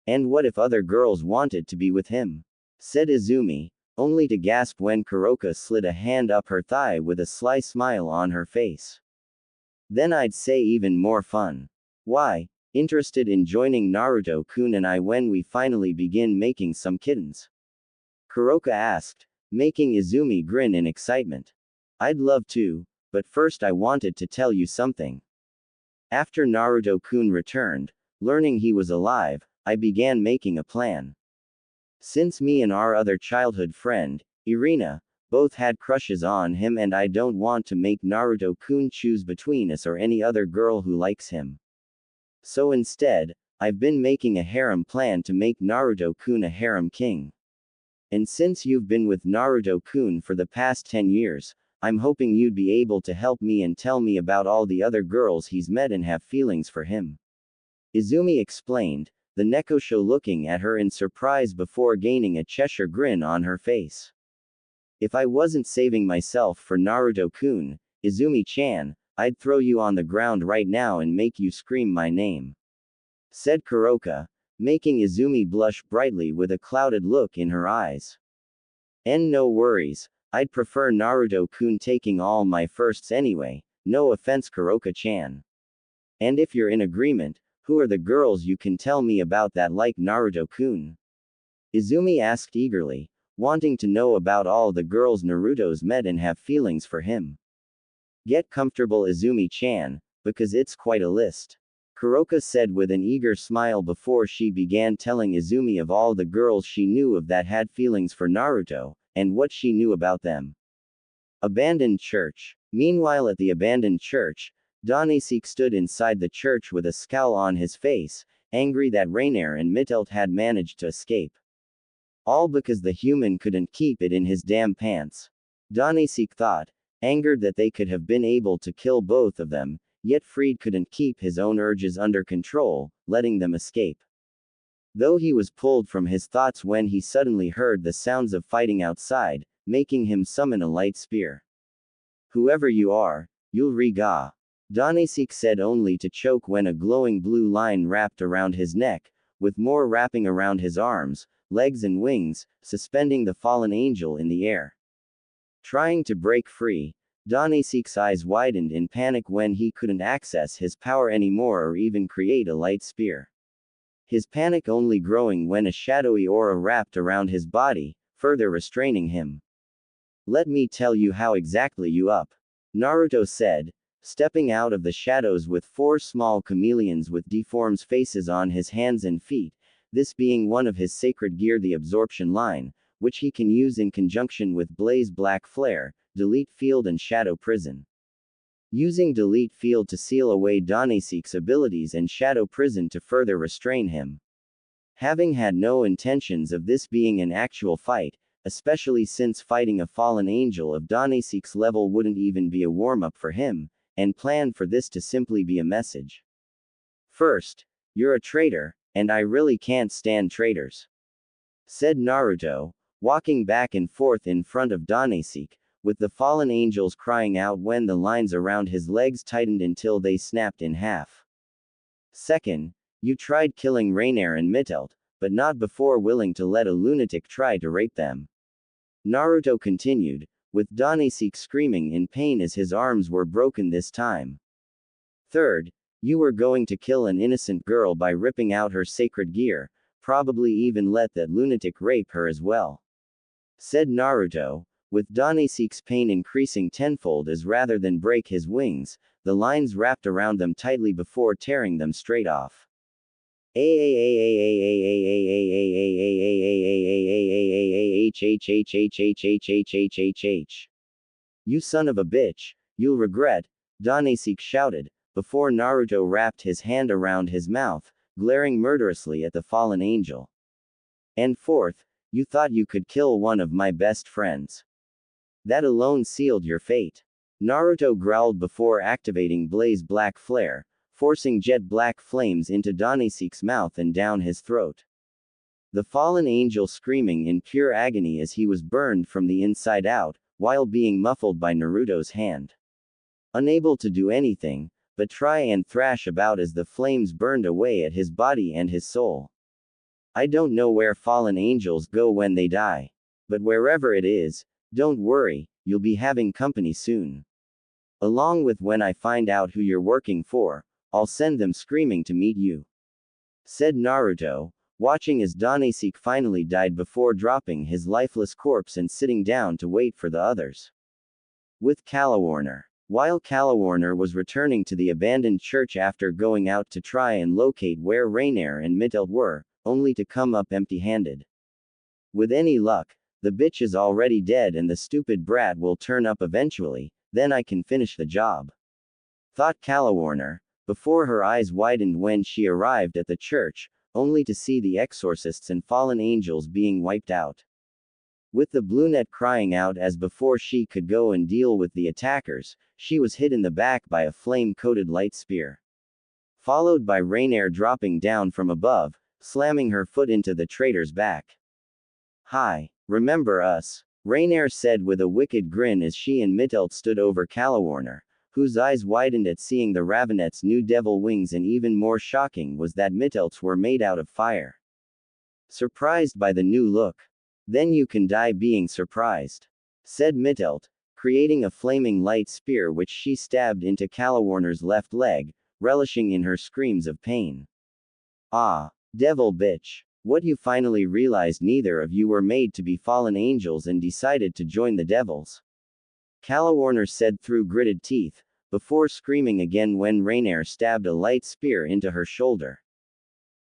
And what if other girls wanted to be with him? Said Izumi, only to gasp when Kuroka slid a hand up her thigh with a sly smile on her face. Then I'd say even more fun. Why, interested in joining Naruto-kun and I when we finally begin making some kittens? Kuroka asked, making Izumi grin in excitement. I'd love to, but first I wanted to tell you something. After Naruto-kun returned, learning he was alive, I began making a plan. Since me and our other childhood friend, Irina, both had crushes on him and I don't want to make Naruto-kun choose between us or any other girl who likes him. So instead, I've been making a harem plan to make Naruto-kun a harem king. And since you've been with Naruto-kun for the past 10 years, I'm hoping you'd be able to help me and tell me about all the other girls he's met and have feelings for him. Izumi explained, the Nekosho looking at her in surprise before gaining a Cheshire grin on her face. If I wasn't saving myself for Naruto-kun, Izumi-chan, I'd throw you on the ground right now and make you scream my name, said Kuroka, making Izumi blush brightly with a clouded look in her eyes. And no worries, I'd prefer Naruto-kun taking all my firsts anyway, no offense Kuroka-chan. And if you're in agreement, who are the girls you can tell me about that like Naruto-kun? Izumi asked eagerly, wanting to know about all the girls Naruto's met and have feelings for him. Get comfortable, Izumi-chan, because it's quite a list. Kuroka said with an eager smile before she began telling Izumi of all the girls she knew of that had feelings for Naruto, and what she knew about them. Abandoned church. Meanwhile, at the abandoned church, Danisek stood inside the church with a scowl on his face, angry that Rainier and Mittelt had managed to escape. All because the human couldn't keep it in his damn pants. Danisek thought, angered that they could have been able to kill both of them, yet Fried couldn't keep his own urges under control, letting them escape. Though he was pulled from his thoughts when he suddenly heard the sounds of fighting outside, making him summon a light spear. Whoever you are, you'll riga. Danisek said only to choke when a glowing blue line wrapped around his neck, with more wrapping around his arms, legs and wings, suspending the fallen angel in the air. Trying to break free, Danisek's eyes widened in panic when he couldn't access his power anymore or even create a light spear. His panic only growing when a shadowy aura wrapped around his body, further restraining him. Let me tell you how exactly you up. Naruto said, stepping out of the shadows with 4 small chameleons with deformed faces on his hands and feet, this being one of his sacred gear, the absorption line, which he can use in conjunction with Blaze Black Flare, Delete Field and Shadow Prison. Using Delete Field to seal away Danisek's abilities and Shadow Prison to further restrain him. Having had no intentions of this being an actual fight, especially since fighting a fallen angel of Danisek's level wouldn't even be a warm-up for him, and planned for this to simply be a message. First, you're a traitor, and I really can't stand traitors. Said Naruto, walking back and forth in front of Danisek, with the fallen angels crying out when the lines around his legs tightened until they snapped in half. Second, you tried killing Rainier and Mittelt, but not before willing to let a lunatic try to rape them. Naruto continued, with Danisek screaming in pain as his arms were broken this time. Third, you were going to kill an innocent girl by ripping out her sacred gear, probably even let that lunatic rape her as well. Said Naruto, with Danisek's pain increasing tenfold as rather than break his wings, the lines wrapped around them tightly before tearing them straight off. You son of a bitch, you'll regret, Danisek shouted, before Naruto wrapped his hand around his mouth, glaring murderously at the fallen angel. And fourth, you thought you could kill one of my best friends. That alone sealed your fate. Naruto growled before activating Blaze Black Flare, forcing jet black flames into Danisek's mouth and down his throat. The fallen angel screaming in pure agony as he was burned from the inside out, while being muffled by Naruto's hand. Unable to do anything, but try and thrash about as the flames burned away at his body and his soul. I don't know where fallen angels go when they die. But wherever it is, don't worry, you'll be having company soon. Along with when I find out who you're working for, I'll send them screaming to meet you. Said Naruto, watching as Danisek finally died before dropping his lifeless corpse and sitting down to wait for the others. With Calawarner. While Calawarner was returning to the abandoned church after going out to try and locate where Rainier and Mittelt were, only to come up empty-handed. With any luck, the bitch is already dead and the stupid brat will turn up eventually, then I can finish the job. Thought Calawarner, before her eyes widened when she arrived at the church, only to see the exorcists and fallen angels being wiped out. With the brunette crying out as before she could go and deal with the attackers, she was hit in the back by a flame-coated light spear. Followed by Rainier dropping down from above, slamming her foot into the traitor's back. Hi, remember us? Rainier said with a wicked grin as she and Mittelt stood over Calawarner, whose eyes widened at seeing the Ravenette's new devil wings, and even more shocking was that Mittelt's were made out of fire. Surprised by the new look. Then you can die being surprised. Said Mittelt, creating a flaming light spear which she stabbed into Calawarner's left leg, relishing in her screams of pain. Ah, devil bitch. What you finally realized neither of you were made to be fallen angels and decided to join the devils. Calawarner said through gritted teeth, before screaming again when Rainier stabbed a light spear into her shoulder.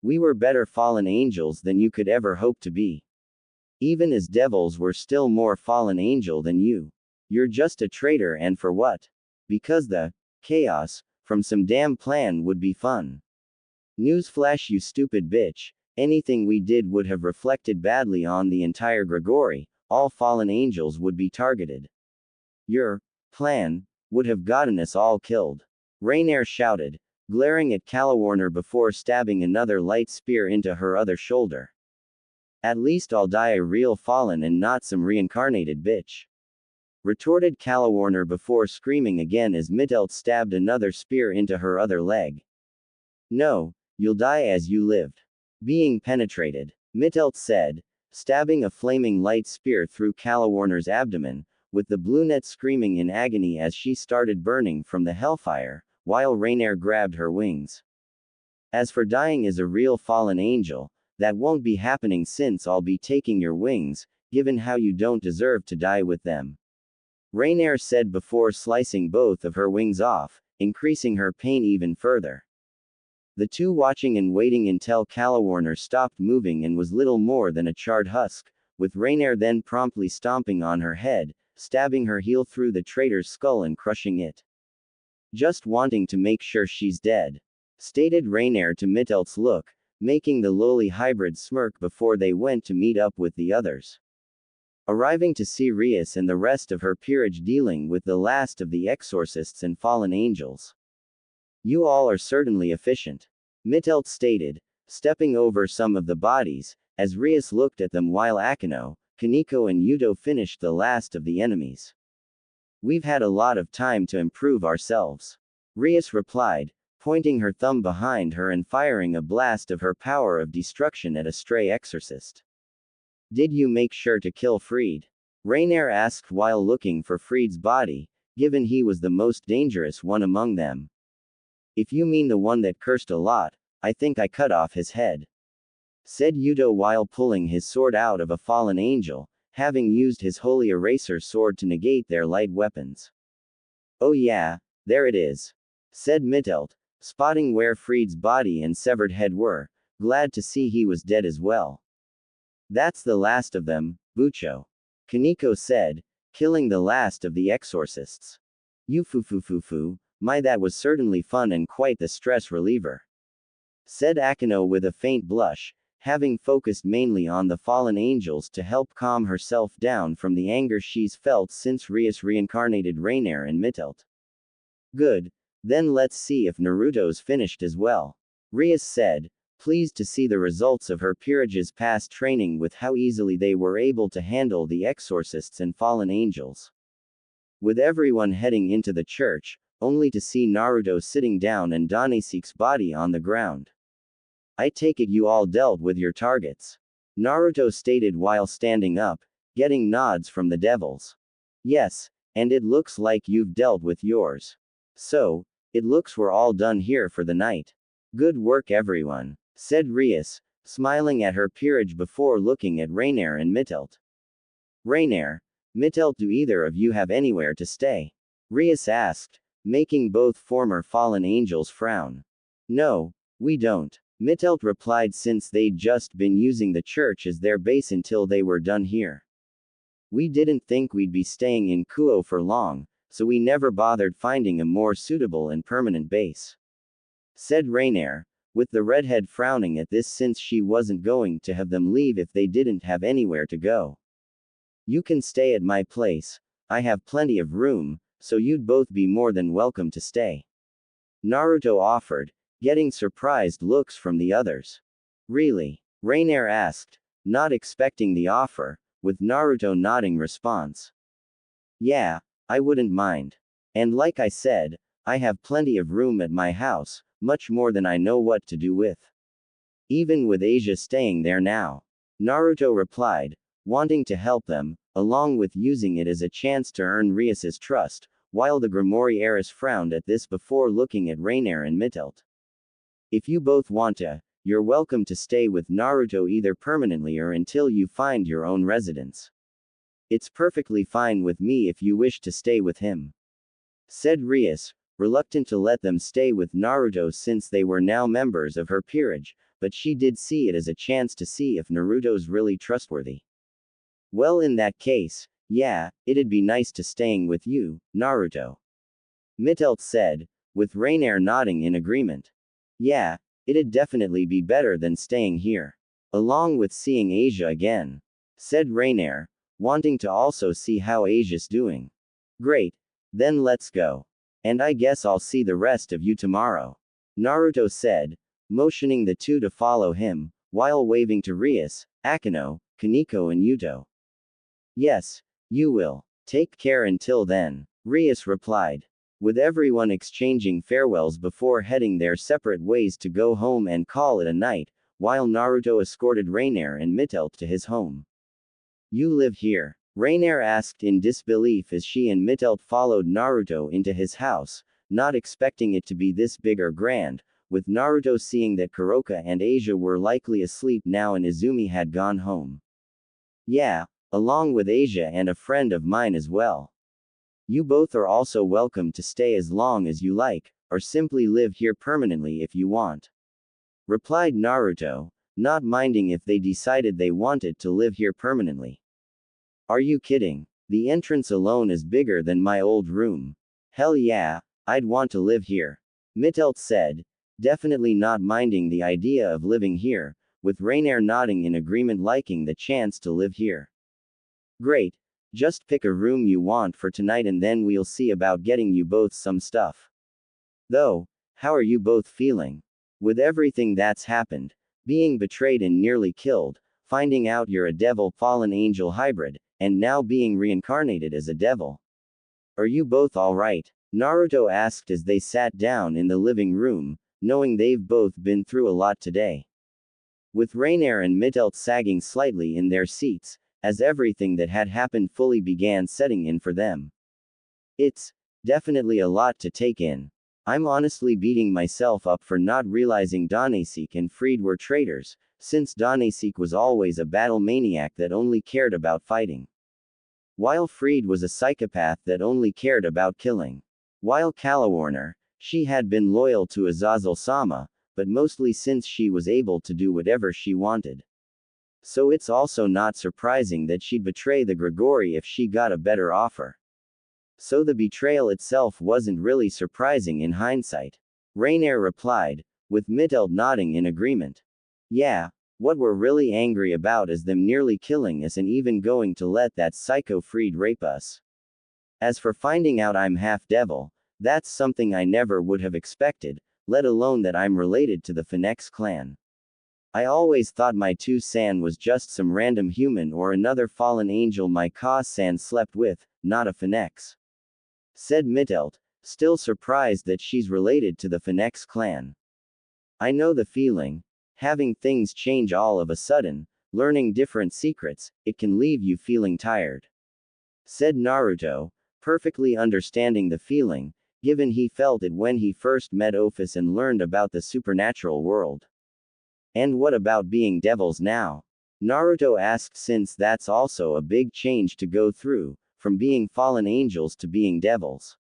We were better fallen angels than you could ever hope to be. Even as devils we're still more fallen angel than you. You're just a traitor, and for what? Because the chaos from some damn plan would be fun. Newsflash, you stupid bitch. Anything we did would have reflected badly on the entire Gregory. All fallen angels would be targeted. Your plan would have gotten us all killed. Rainier shouted, glaring at Calawarner before stabbing another light spear into her other shoulder. At least I'll die a real fallen and not some reincarnated bitch. Retorted Calawarner before screaming again as Mittelt stabbed another spear into her other leg. No, you'll die as you lived. Being penetrated, Mittelt said, stabbing a flaming light spear through Calawarner's abdomen, with the brunette screaming in agony as she started burning from the hellfire, while Rainier grabbed her wings. As for dying as a real fallen angel, that won't be happening since I'll be taking your wings, given how you don't deserve to die with them. Rainier said before slicing both of her wings off, increasing her pain even further. The two watching and waiting until Calawarner stopped moving and was little more than a charred husk, with Rainier then promptly stomping on her head, stabbing her heel through the traitor's skull and crushing it. Just wanting to make sure she's dead, stated Rainier to Mittelt's look, making the lowly hybrid smirk before they went to meet up with the others. Arriving to see Rias and the rest of her peerage dealing with the last of the exorcists and fallen angels. You all are certainly efficient, Mittelt stated, stepping over some of the bodies, as Rias looked at them while Akino, Kaneko and Yuto finished the last of the enemies. We've had a lot of time to improve ourselves, Rias replied, pointing her thumb behind her and firing a blast of her power of destruction at a stray exorcist. Did you make sure to kill Fried? Rainier asked while looking for Fried's body, given he was the most dangerous one among them. If you mean the one that cursed a lot, I think I cut off his head, said Yuto while pulling his sword out of a fallen angel, having used his holy eraser sword to negate their light weapons. Oh yeah, there it is, said Mittelt, spotting where Fried's body and severed head were, glad to see he was dead as well. That's the last of them, Bucho, Kaneko said, killing the last of the exorcists. You foo, my that was certainly fun and quite the stress reliever, said Akino with a faint blush, having focused mainly on the fallen angels to help calm herself down from the anger she's felt since Rias reincarnated Rainier and Mittelt. Good, then let's see if Naruto's finished as well, Rias said, pleased to see the results of her peerage's past training with how easily they were able to handle the exorcists and fallen angels. With everyone heading into the church, only to see Naruto sitting down and Danesik's body on the ground. I take it you all dealt with your targets, Naruto stated while standing up, getting nods from the devils. Yes, and it looks like you've dealt with yours. So, it looks we're all done here for the night. Good work everyone, said Rias, smiling at her peerage before looking at Rainier and Mittelt. Rainier, Mittelt, do either of you have anywhere to stay? Rias asked, making both former fallen angels frown. No, we don't, Mittelt replied, since they'd just been using the church as their base until they were done here. We didn't think we'd be staying in Kuo for long, so we never bothered finding a more suitable and permanent base, said Rainier, with the redhead frowning at this since she wasn't going to have them leave if they didn't have anywhere to go. You can stay at my place, I have plenty of room, so you'd both be more than welcome to stay, Naruto offered, getting surprised looks from the others. Really? Rainier asked, not expecting the offer, with Naruto nodding response. Yeah, I wouldn't mind. And like I said, I have plenty of room at my house, much more than I know what to do with. Even with Asia staying there now, Naruto replied, wanting to help them, along with using it as a chance to earn Rias's trust, while the Grimoire heiress frowned at this before looking at Rainier and Mittelt. If you both want to, you're welcome to stay with Naruto either permanently or until you find your own residence. It's perfectly fine with me if you wish to stay with him," said Rias, reluctant to let them stay with Naruto since they were now members of her peerage, but she did see it as a chance to see if Naruto's really trustworthy. "Well, in that case, yeah, it'd be nice to staying with you, Naruto," Mittelt said, with Rainier nodding in agreement. "Yeah, it'd definitely be better than staying here. Along with seeing Asia again," said Rainier, wanting to also see how Asia's doing. "Great. Then let's go. And I guess I'll see the rest of you tomorrow," Naruto said, motioning the two to follow him, while waving to Rias, Akino, Kaneko and Yuto. "Yes, you will. Take care until then," Rias replied, with everyone exchanging farewells before heading their separate ways to go home and call it a night, while Naruto escorted Rainier and Mittelt to his home. "You live here?" Rainier asked in disbelief as she and Mittelt followed Naruto into his house, not expecting it to be this big or grand, with Naruto seeing that Kuroka and Asia were likely asleep now and Izumi had gone home. "Yeah, along with Asia and a friend of mine as well. You both are also welcome to stay as long as you like, or simply live here permanently if you want," replied Naruto, not minding if they decided they wanted to live here permanently. "Are you kidding? The entrance alone is bigger than my old room. Hell yeah, I'd want to live here," Mittelt said, definitely not minding the idea of living here, with Rainier nodding in agreement, liking the chance to live here. "Great. Just pick a room you want for tonight and then we'll see about getting you both some stuff. Though, how are you both feeling? With everything that's happened, being betrayed and nearly killed, finding out you're a devil fallen angel hybrid, and now being reincarnated as a devil. Are you both alright?" Naruto asked as they sat down in the living room, knowing they've both been through a lot today. With Rainier and Mittelt sagging slightly in their seats, as everything that had happened fully began setting in for them. "It's definitely a lot to take in. I'm honestly beating myself up for not realizing Danasek and Fried were traitors, since Danasek was always a battle maniac that only cared about fighting, while Fried was a psychopath that only cared about killing. While Kalawarner, she had been loyal to Azazel-sama, but mostly since she was able to do whatever she wanted. So it's also not surprising that she'd betray the Grigori if she got a better offer. So the betrayal itself wasn't really surprising in hindsight," Rainier replied, with Mittelt nodding in agreement. "Yeah, what we're really angry about is them nearly killing us and even going to let that psycho Fried rape us. As for finding out I'm half devil, that's something I never would have expected, let alone that I'm related to the Phoenix clan. I always thought my two-san was just some random human or another fallen angel my ka-san slept with, not a Phoenix," said Mittelt, still surprised that she's related to the Phoenix clan. "I know the feeling. Having things change all of a sudden, learning different secrets, it can leave you feeling tired," said Naruto, perfectly understanding the feeling, given he felt it when he first met Ophis and learned about the supernatural world. "And what about being devils now?" Naruto asked, since that's also a big change to go through, from being fallen angels to being devils.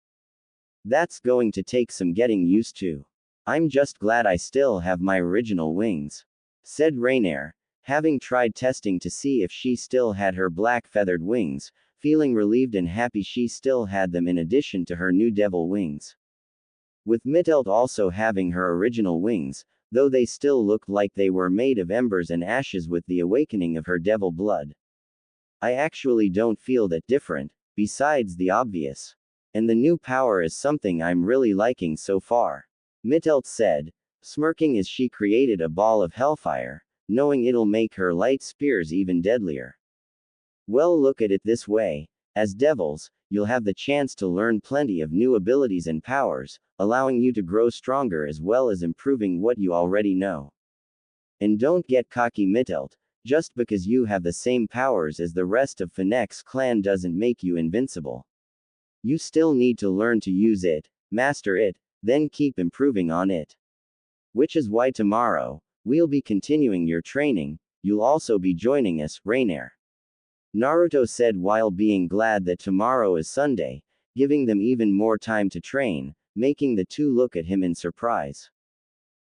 "That's going to take some getting used to. I'm just glad I still have my original wings," said Rainier, having tried testing to see if she still had her black feathered wings, feeling relieved and happy she still had them in addition to her new devil wings. With Mittelt also having her original wings, though they still looked like they were made of embers and ashes with the awakening of her devil blood. "I actually don't feel that different, besides the obvious. And the new power is something I'm really liking so far," Mittelt said, smirking as she created a ball of hellfire, knowing it'll make her light spears even deadlier. "Well, look at it this way. As devils, you'll have the chance to learn plenty of new abilities and powers, allowing you to grow stronger as well as improving what you already know. And don't get cocky, Mittelt. Just because you have the same powers as the rest of Phoenix clan doesn't make you invincible. You still need to learn to use it, master it, then keep improving on it. Which is why tomorrow, We'll be continuing your training, you'll also be joining us, Rainier. Naruto said while being glad that tomorrow is Sunday, giving them even more time to train, making the two look at him in surprise.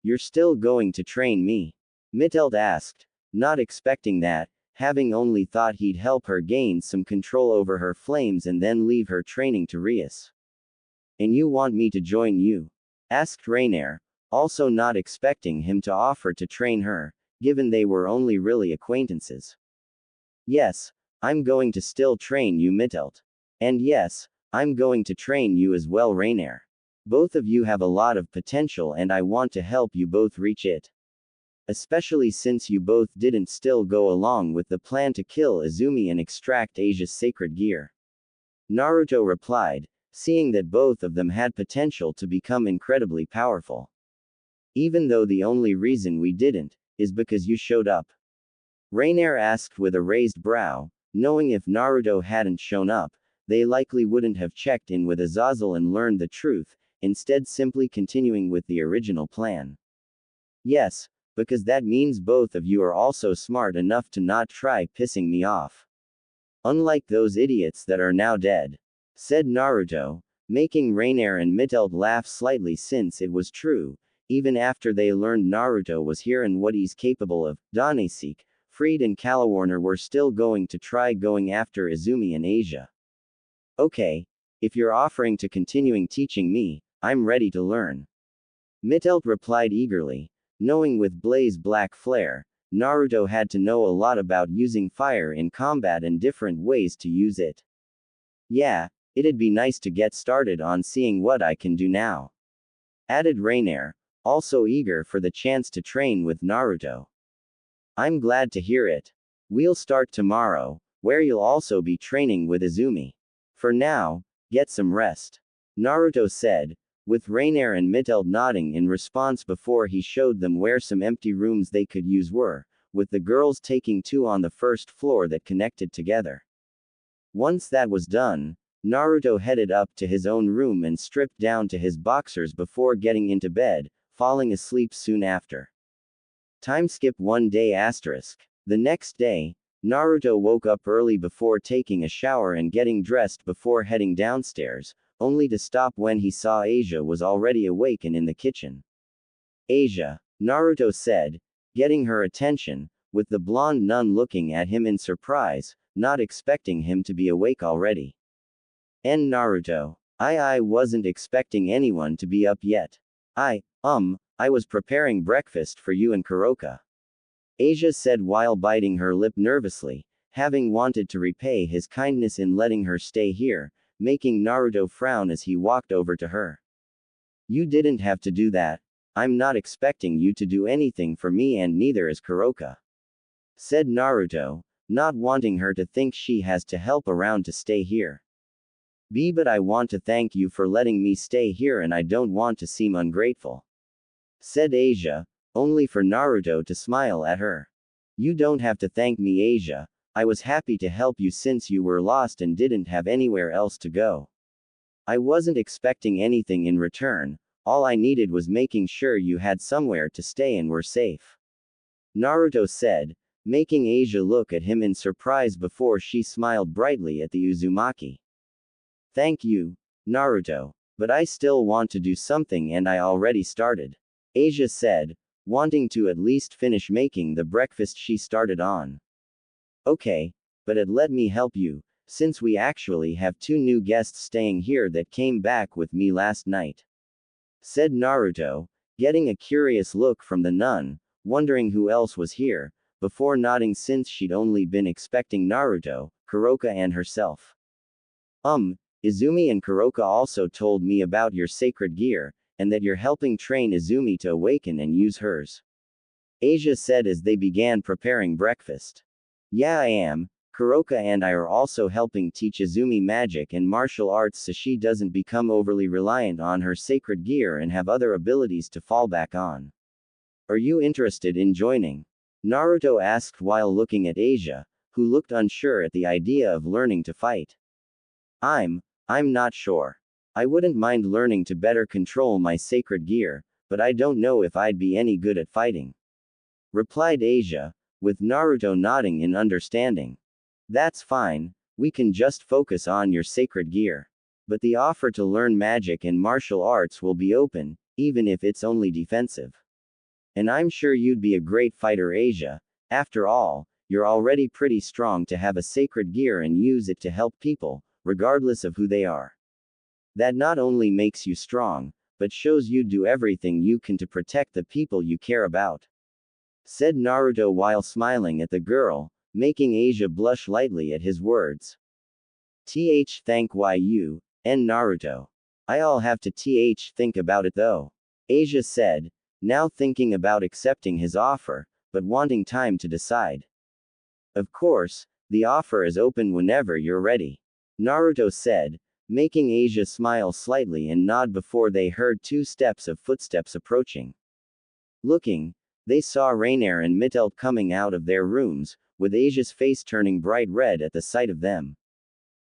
You're still going to train me? Mittelt asked, not expecting that, having only thought he'd help her gain some control over her flames and then leave her training to Rias. And you want me to join you? Asked Rainier, also not expecting him to offer to train her, given they were only really acquaintances. Yes, I'm going to still train you, Mittelt. And yes, I'm going to train you as well, Rainier. Both of you have a lot of potential and I want to help you both reach it. Especially since you both didn't still go along with the plan to kill Izumi and extract Asia's sacred gear. Naruto replied, seeing that both of them had potential to become incredibly powerful. Even though the only reason we didn't, is because you showed up. Rainier asked with a raised brow, knowing if Naruto hadn't shown up, they likely wouldn't have checked in with Azazel and learned the truth, instead simply continuing with the original plan. Yes, because that means both of you are also smart enough to not try pissing me off. Unlike those idiots that are now dead, said Naruto, making Rainier and Mittelt laugh slightly since it was true, even after they learned Naruto was here and what he's capable of. Danesek, Freed and Calawarner were still going to try going after Izumi and Asia. Okay, if you're offering to continuing teaching me, I'm ready to learn. Mittelt replied eagerly, knowing with Blaze Black Flare, Naruto had to know a lot about using fire in combat and different ways to use it. Yeah, it'd be nice to get started on seeing what I can do now. Added Rainier, also eager for the chance to train with Naruto. I'm glad to hear it. We'll start tomorrow, where you'll also be training with Izumi. For now, get some rest. Naruto said, with Rainier and Mittelt nodding in response before he showed them where some empty rooms they could use were, with the girls taking two on the first floor that connected together. Once that was done, Naruto headed up to his own room and stripped down to his boxers before getting into bed, falling asleep soon after. Time skip 1 day asterisk. The next day, Naruto woke up early before taking a shower and getting dressed before heading downstairs, only to stop when he saw Asia was already awake and in the kitchen. Asia, Naruto said, getting her attention, with the blonde nun looking at him in surprise, not expecting him to be awake already. Naruto. I wasn't expecting anyone to be up yet. I was preparing breakfast for you and Kuroka. Asia said while biting her lip nervously, having wanted to repay his kindness in letting her stay here, making Naruto frown as he walked over to her. You didn't have to do that. I'm not expecting you to do anything for me and neither is Kuroka. Said Naruto, not wanting her to think she has to help around to stay here. But I want to thank you for letting me stay here and I don't want to seem ungrateful. Said Asia, only for Naruto to smile at her. You don't have to thank me, Asia. I was happy to help you since you were lost and didn't have anywhere else to go. I wasn't expecting anything in return, all I needed was making sure you had somewhere to stay and were safe. Naruto said, making Asia look at him in surprise before she smiled brightly at the Uzumaki. Thank you, Naruto, but I still want to do something and I already started. Asia said, wanting to at least finish making the breakfast she started on. Okay, but let me help you, since we actually have 2 new guests staying here that came back with me last night. Said Naruto, getting a curious look from the nun, wondering who else was here, before nodding since she'd only been expecting Naruto, Kuroka and herself. Izumi and Kuroka also told me about your sacred gear, and that you're helping train Izumi to awaken and use hers. Asia said as they began preparing breakfast. Yeah, I am. Kuroka and I are also helping teach Izumi magic and martial arts so she doesn't become overly reliant on her sacred gear and have other abilities to fall back on. Are you interested in joining? Naruto asked while looking at Asia, who looked unsure at the idea of learning to fight. I'm not sure. I wouldn't mind learning to better control my sacred gear, but I don't know if I'd be any good at fighting. replied Asia, with Naruto nodding in understanding. That's fine, we can just focus on your sacred gear. But the offer to learn magic and martial arts will be open, even if it's only defensive. And I'm sure you'd be a great fighter, Asia. After all, you're already pretty strong to have a sacred gear and use it to help people, regardless of who they are. That not only makes you strong, but shows you do everything you can to protect the people you care about. Said Naruto while smiling at the girl, making Asia blush lightly at his words. Thank you, and Naruto. I'll have to think about it though. Asia said, now thinking about accepting his offer, but wanting time to decide. Of course, the offer is open whenever you're ready. Naruto said, making Asia smile slightly and nod before they heard 2 steps of footsteps approaching. Looking, they saw Rainier and Mittelt coming out of their rooms, with Asia's face turning bright red at the sight of them.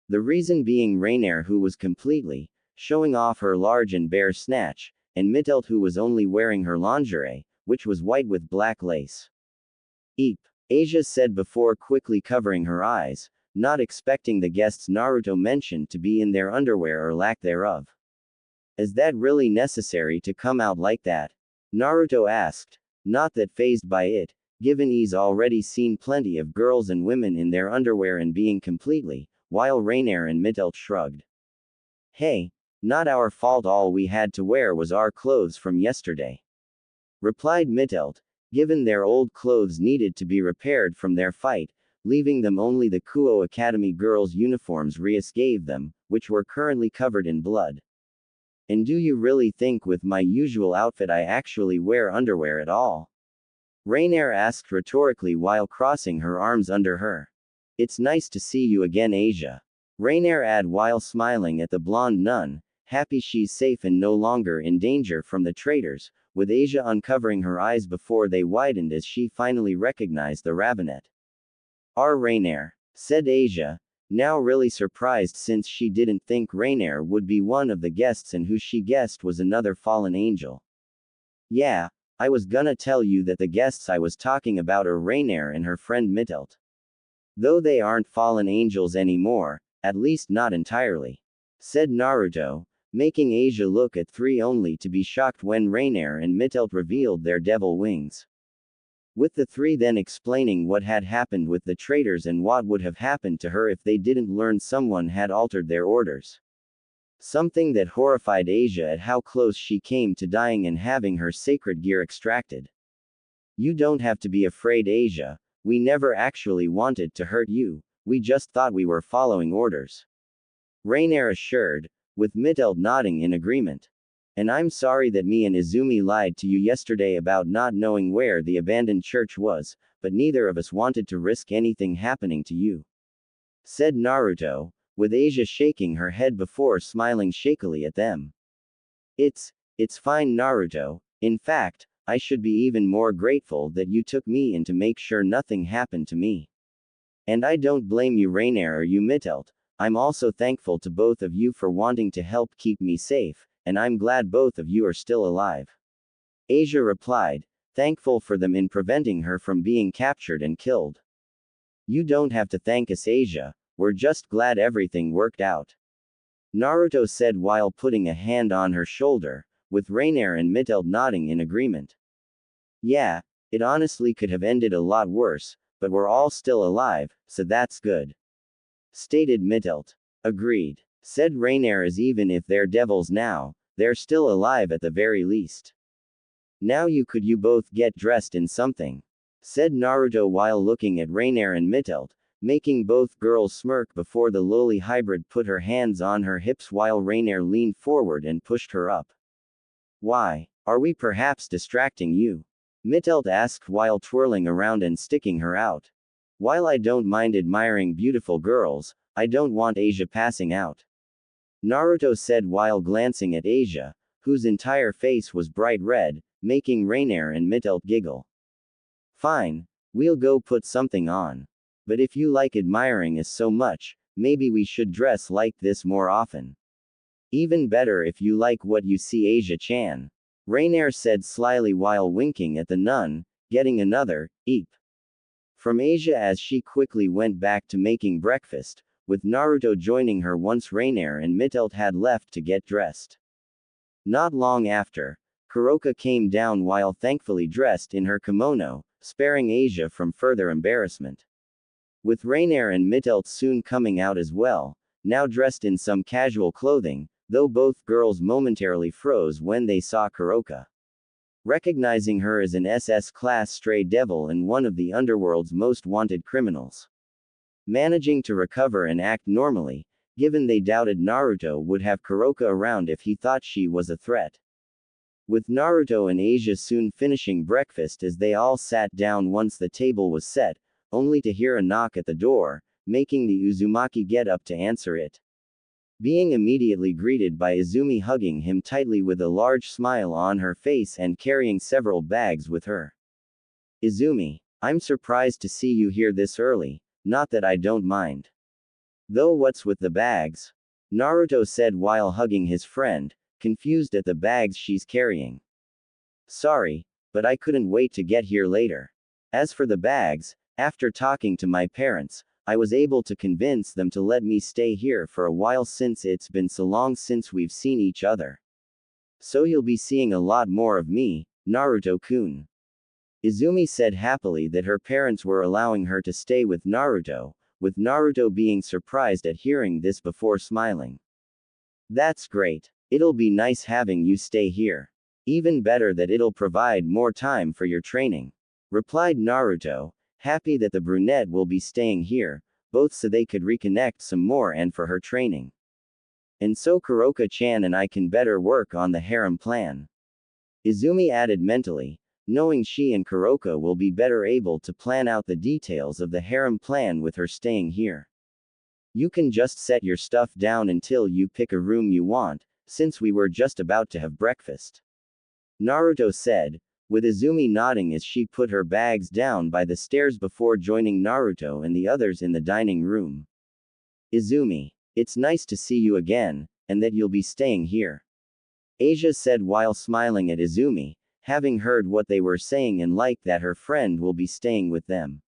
The reason being Rainier, who was completely showing off her large and bare snatch, and Mittelt, who was only wearing her lingerie, which was white with black lace. Eep, Asia said before quickly covering her eyes, not expecting the guests Naruto mentioned to be in their underwear or lack thereof. Is that really necessary to come out like that? Naruto asked, not that fazed by it, given he's already seen plenty of girls and women in their underwear and being completely, while Rainier and Mittelt shrugged. Hey, not our fault, all we had to wear was our clothes from yesterday. Replied Mittelt, given their old clothes needed to be repaired from their fight, leaving them only the Kuo Academy girls' uniforms Rias gave them, which were currently covered in blood. And do you really think with my usual outfit I actually wear underwear at all? Rainier asked rhetorically while crossing her arms under her. It's nice to see you again, Asia. Rainier added while smiling at the blonde nun, happy she's safe and no longer in danger from the traitors, with Asia uncovering her eyes before they widened as she finally recognized the Ravenet. Rainier, said Asia, now really surprised since she didn't think Rainier would be one of the guests and who she guessed was another fallen angel. Yeah, I was gonna tell you that the guests I was talking about are Rainier and her friend Mittelt. Though they aren't fallen angels anymore, at least not entirely. Said Naruto, making Asia look at 3 only to be shocked when Rainier and Mittelt revealed their devil wings. With the 3 then explaining what had happened with the traitors and what would have happened to her if they didn't learn someone had altered their orders. Something that horrified Asia at how close she came to dying and having her sacred gear extracted. You don't have to be afraid, Asia, we never actually wanted to hurt you, we just thought we were following orders. Rainier assured, with Mittelt nodding in agreement. And I'm sorry that me and Izumi lied to you yesterday about not knowing where the abandoned church was, but neither of us wanted to risk anything happening to you. Said Naruto, with Asia shaking her head before smiling shakily at them. It's fine, Naruto, in fact, I should be even more grateful that you took me in to make sure nothing happened to me. And I don't blame you, Rainier, or you, Mittelt. I'm also thankful to both of you for wanting to help keep me safe, and I'm glad both of you are still alive. Asia replied, thankful for them in preventing her from being captured and killed. You don't have to thank us, Asia, we're just glad everything worked out. Naruto said while putting a hand on her shoulder, with Rainier and Mittelt nodding in agreement. Yeah, it honestly could have ended a lot worse, but we're all still alive, so that's good. Stated Mittelt. Agreed. Said Rainier, as even if they're devils now, they're still alive at the very least. Now you both get dressed in something. Said Naruto while looking at Rainier and Mittelt, making both girls smirk before the lowly hybrid put her hands on her hips while Rainier leaned forward and pushed her up. Why, are we perhaps distracting you? Mittelt asked while twirling around and sticking her out. While I don't mind admiring beautiful girls, I don't want Asia passing out. Naruto said while glancing at Asia, whose entire face was bright red, making Rainier and Mittelt giggle. Fine, we'll go put something on. But if you like admiring us so much, maybe we should dress like this more often. Even better if you like what you see, Asia-chan. Rainier said slyly while winking at the nun, getting another eep from Asia as she quickly went back to making breakfast, with Naruto joining her once Rainier and Mitelt had left to get dressed. Not long after, Kuroka came down while thankfully dressed in her kimono, sparing Asia from further embarrassment. With Rainier and Mitelt soon coming out as well, now dressed in some casual clothing, though both girls momentarily froze when they saw Kuroka. Recognizing her as an SS-class stray devil and one of the underworld's most wanted criminals. Managing to recover and act normally, given they doubted Naruto would have Kuroka around if he thought she was a threat. With Naruto and Asia soon finishing breakfast as they all sat down once the table was set, only to hear a knock at the door, making the Uzumaki get up to answer it. Being immediately greeted by Izumi hugging him tightly with a large smile on her face and carrying several bags with her. Izumi, I'm surprised to see you here this early, not that I don't mind. Though what's with the bags? Naruto said while hugging his friend, confused at the bags she's carrying. Sorry, but I couldn't wait to get here later. As for the bags, after talking to my parents, I was able to convince them to let me stay here for a while since it's been so long since we've seen each other. So you'll be seeing a lot more of me, Naruto-kun. Izumi said happily that her parents were allowing her to stay with Naruto being surprised at hearing this before smiling. That's great. It'll be nice having you stay here. Even better that it'll provide more time for your training, replied Naruto, happy that the brunette will be staying here, both so they could reconnect some more and for her training. And so Kuroka-chan and I can better work on the harem plan. Izumi added mentally, knowing she and Kuroka will be better able to plan out the details of the harem plan with her staying here. You can just set your stuff down until you pick a room you want, since we were just about to have breakfast. Naruto said, with Izumi nodding as she put her bags down by the stairs before joining Naruto and the others in the dining room. Izumi, it's nice to see you again, and that you'll be staying here. Asia said while smiling at Izumi, having heard what they were saying and liked that her friend will be staying with them.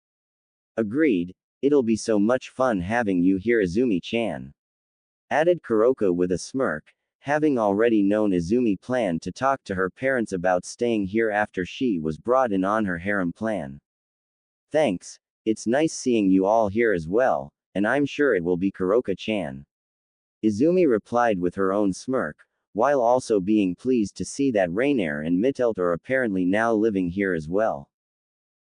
Agreed, it'll be so much fun having you here, Izumi-chan. Added Kuroka with a smirk, having already known Izumi planned to talk to her parents about staying here after she was brought in on her harem plan. Thanks, it's nice seeing you all here as well, and I'm sure it will be Kuroka-chan. Izumi replied with her own smirk, while also being pleased to see that Rainier and Mitelt are apparently now living here as well.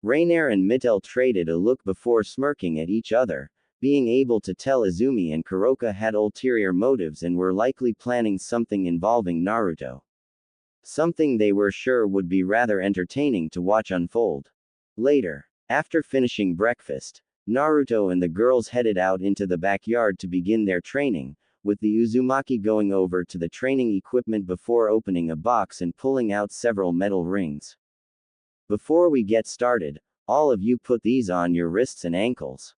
Rainier and Mitelt traded a look before smirking at each other, being able to tell Izumi and Kuroka had ulterior motives and were likely planning something involving Naruto. Something they were sure would be rather entertaining to watch unfold. Later, after finishing breakfast, Naruto and the girls headed out into the backyard to begin their training, with the Uzumaki going over to the training equipment before opening a box and pulling out several metal rings. Before we get started, all of you put these on your wrists and ankles,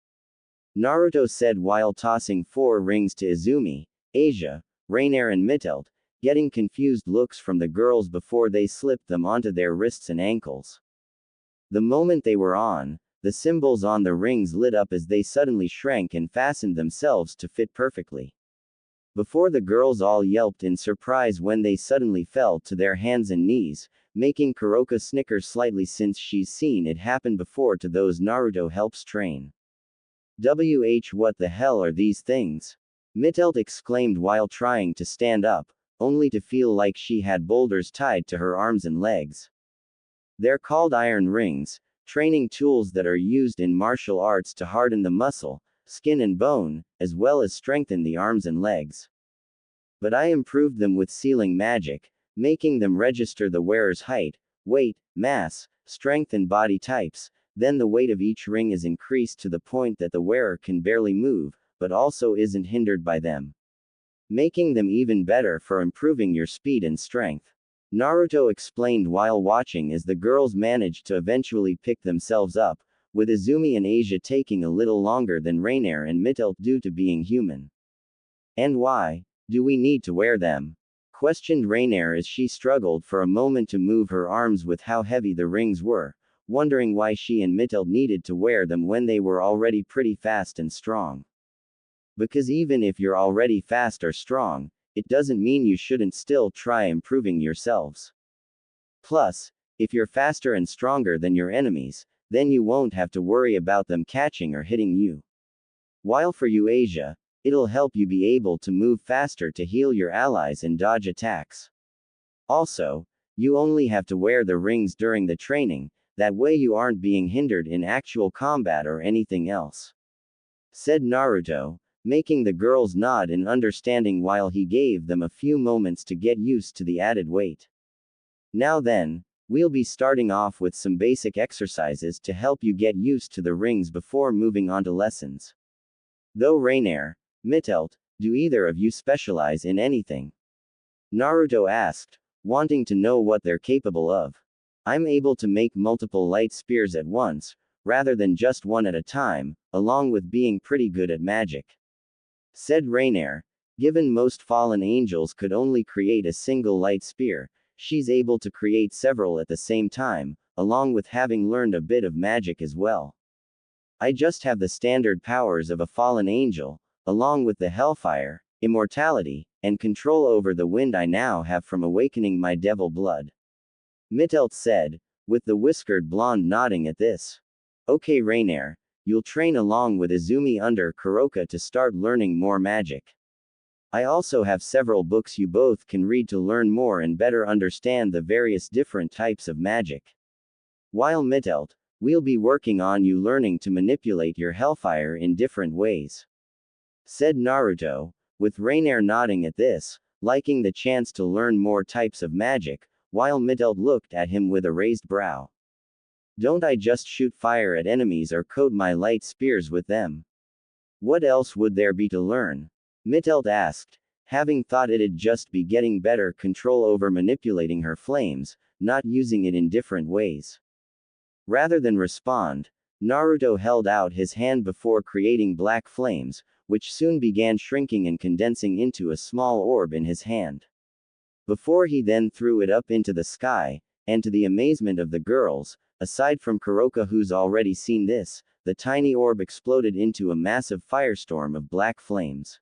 Naruto said while tossing 4 rings to Izumi, Asia, Rainier and Mitelt, getting confused looks from the girls before they slipped them onto their wrists and ankles. The moment they were on, the symbols on the rings lit up as they suddenly shrank and fastened themselves to fit perfectly. Before the girls all yelped in surprise when they suddenly fell to their hands and knees, making Kuroka snicker slightly since she's seen it happen before to those Naruto helps train. What the hell are these things? Mitelt exclaimed while trying to stand up, only to feel like she had boulders tied to her arms and legs. They're called iron rings, training tools that are used in martial arts to harden the muscle, skin and bone, as well as strengthen the arms and legs. But I improved them with sealing magic, making them register the wearer's height, weight, mass, strength and body types. Then the weight of each ring is increased to the point that the wearer can barely move, but also isn't hindered by them, making them even better for improving your speed and strength. Naruto explained while watching as the girls managed to eventually pick themselves up, with Izumi and Asia taking a little longer than Rainier and Mitelt due to being human. And why do we need to wear them? Questioned Rainier as she struggled for a moment to move her arms with how heavy the rings were, wondering why she and Mittel needed to wear them when they were already pretty fast and strong. Because even if you're already fast or strong, it doesn't mean you shouldn't still try improving yourselves. Plus, if you're faster and stronger than your enemies, then you won't have to worry about them catching or hitting you. While for you Asia, it'll help you be able to move faster to heal your allies and dodge attacks. Also, you only have to wear the rings during the training, that way you aren't being hindered in actual combat or anything else. Said Naruto, making the girls nod in understanding while he gave them a few moments to get used to the added weight. Now then, we'll be starting off with some basic exercises to help you get used to the rings before moving on to lessons. Though Rainier, Mittelt, do either of you specialize in anything? Naruto asked, wanting to know what they're capable of. I'm able to make multiple light spears at once, rather than just one at a time, along with being pretty good at magic. Said Rainier, given most fallen angels could only create a single light spear, she's able to create several at the same time, along with having learned a bit of magic as well. I just have the standard powers of a fallen angel, along with the hellfire, immortality, and control over the wind I now have from awakening my devil blood. Mittelt said, with the whiskered blonde nodding at this. Okay Rainier, you'll train along with Izumi under Kuroka to start learning more magic. I also have several books you both can read to learn more and better understand the various different types of magic. While Mittelt, we'll be working on you learning to manipulate your hellfire in different ways. Said Naruto, with Rainier nodding at this, liking the chance to learn more types of magic, while Mittelt looked at him with a raised brow. Don't I just shoot fire at enemies or coat my light spears with them? What else would there be to learn? Mittelt asked, having thought it'd just be getting better control over manipulating her flames, not using it in different ways. Rather than respond, Naruto held out his hand before creating black flames, which soon began shrinking and condensing into a small orb in his hand. Before he then threw it up into the sky, and to the amazement of the girls, aside from Kuroka who's already seen this, the tiny orb exploded into a massive firestorm of black flames.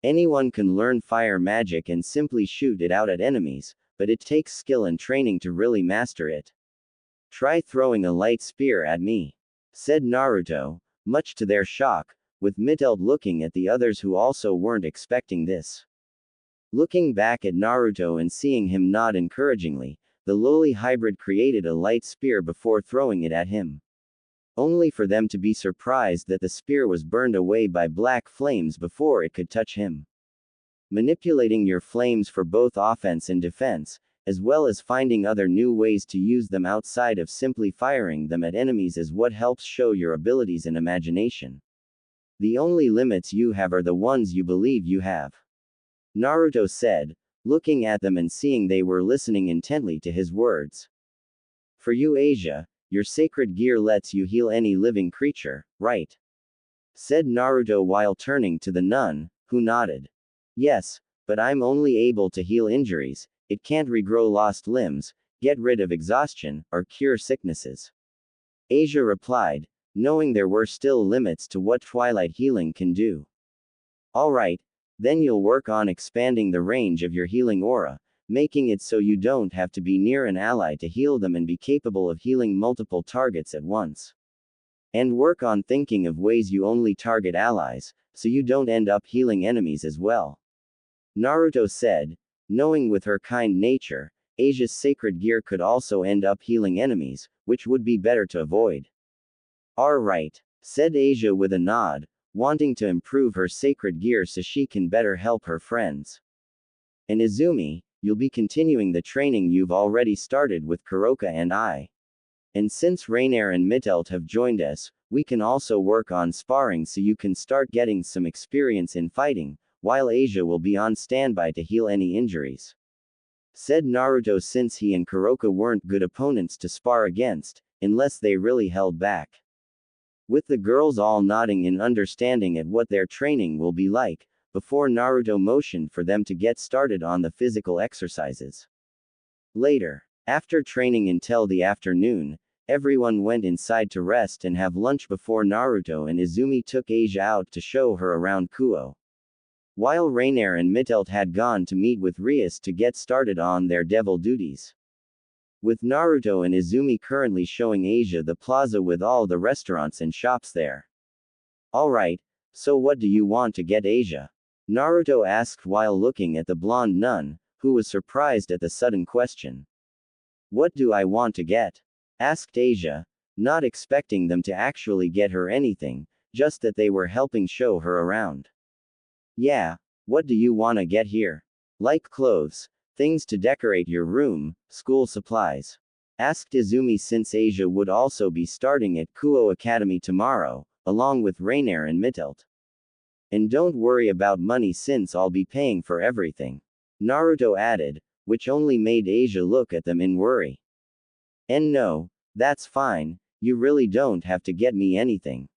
Anyone can learn fire magic and simply shoot it out at enemies, but it takes skill and training to really master it. Try throwing a light spear at me, said Naruto, much to their shock, with Mittelt looking at the others who also weren't expecting this. Looking back at Naruto and seeing him nod encouragingly, the lowly hybrid created a light spear before throwing it at him. Only for them to be surprised that the spear was burned away by black flames before it could touch him. Manipulating your flames for both offense and defense, as well as finding other new ways to use them outside of simply firing them at enemies is what helps show your abilities and imagination. The only limits you have are the ones you believe you have. Naruto said, looking at them and seeing they were listening intently to his words. For you Asia, your sacred gear lets you heal any living creature, right? Said Naruto while turning to the nun, who nodded. Yes, but I'm only able to heal injuries, it can't regrow lost limbs, get rid of exhaustion, or cure sicknesses. Asia replied, knowing there were still limits to what twilight healing can do. Alright, then you'll work on expanding the range of your healing aura, making it so you don't have to be near an ally to heal them and be capable of healing multiple targets at once. And work on thinking of ways you only target allies, so you don't end up healing enemies as well. Naruto said, knowing with her kind nature, Asia's sacred gear could also end up healing enemies, which would be better to avoid. Alright, said Asia with a nod, wanting to improve her sacred gear so she can better help her friends. And Izumi, you'll be continuing the training you've already started with Kuroka and I. And since Rainier and Mittelt have joined us, we can also work on sparring so you can start getting some experience in fighting, while Asia will be on standby to heal any injuries. Said Naruto since he and Kuroka weren't good opponents to spar against, unless they really held back. With the girls all nodding in understanding at what their training will be like, before Naruto motioned for them to get started on the physical exercises. Later, after training until the afternoon, Everyone went inside to rest and have lunch before Naruto and Izumi took Asia out to show her around Kuo. While Rainier and Mittelt had gone to meet with Rias to get started on their devil duties. With Naruto and Izumi currently showing Asia the plaza with all the restaurants and shops there. Alright, so what do you want to get Asia? Naruto asked while looking at the blonde nun, who was surprised at the sudden question. What do I want to get? Asked Asia, not expecting them to actually get her anything, just that they were helping show her around. Yeah, what do you wanna get here? Like clothes, things to decorate your room, school supplies. Asked Izumi since Asia would also be starting at Kuo Academy tomorrow, along with Rainier and Mittelt. And don't worry about money since I'll be paying for everything. Naruto added, which only made Asia look at them in worry. And no, that's fine, you really don't have to get me anything.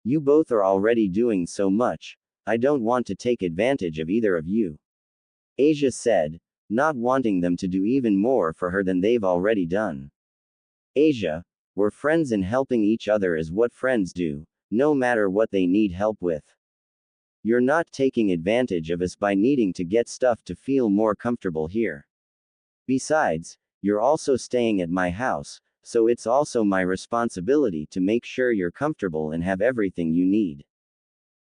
You both are already doing so much, I don't want to take advantage of either of you. Asia said, not wanting them to do even more for her than they've already done. Asia, we're friends and helping each other is what friends do, no matter what they need help with. You're not taking advantage of us by needing to get stuff to feel more comfortable here. Besides, you're also staying at my house, so it's also my responsibility to make sure you're comfortable and have everything you need.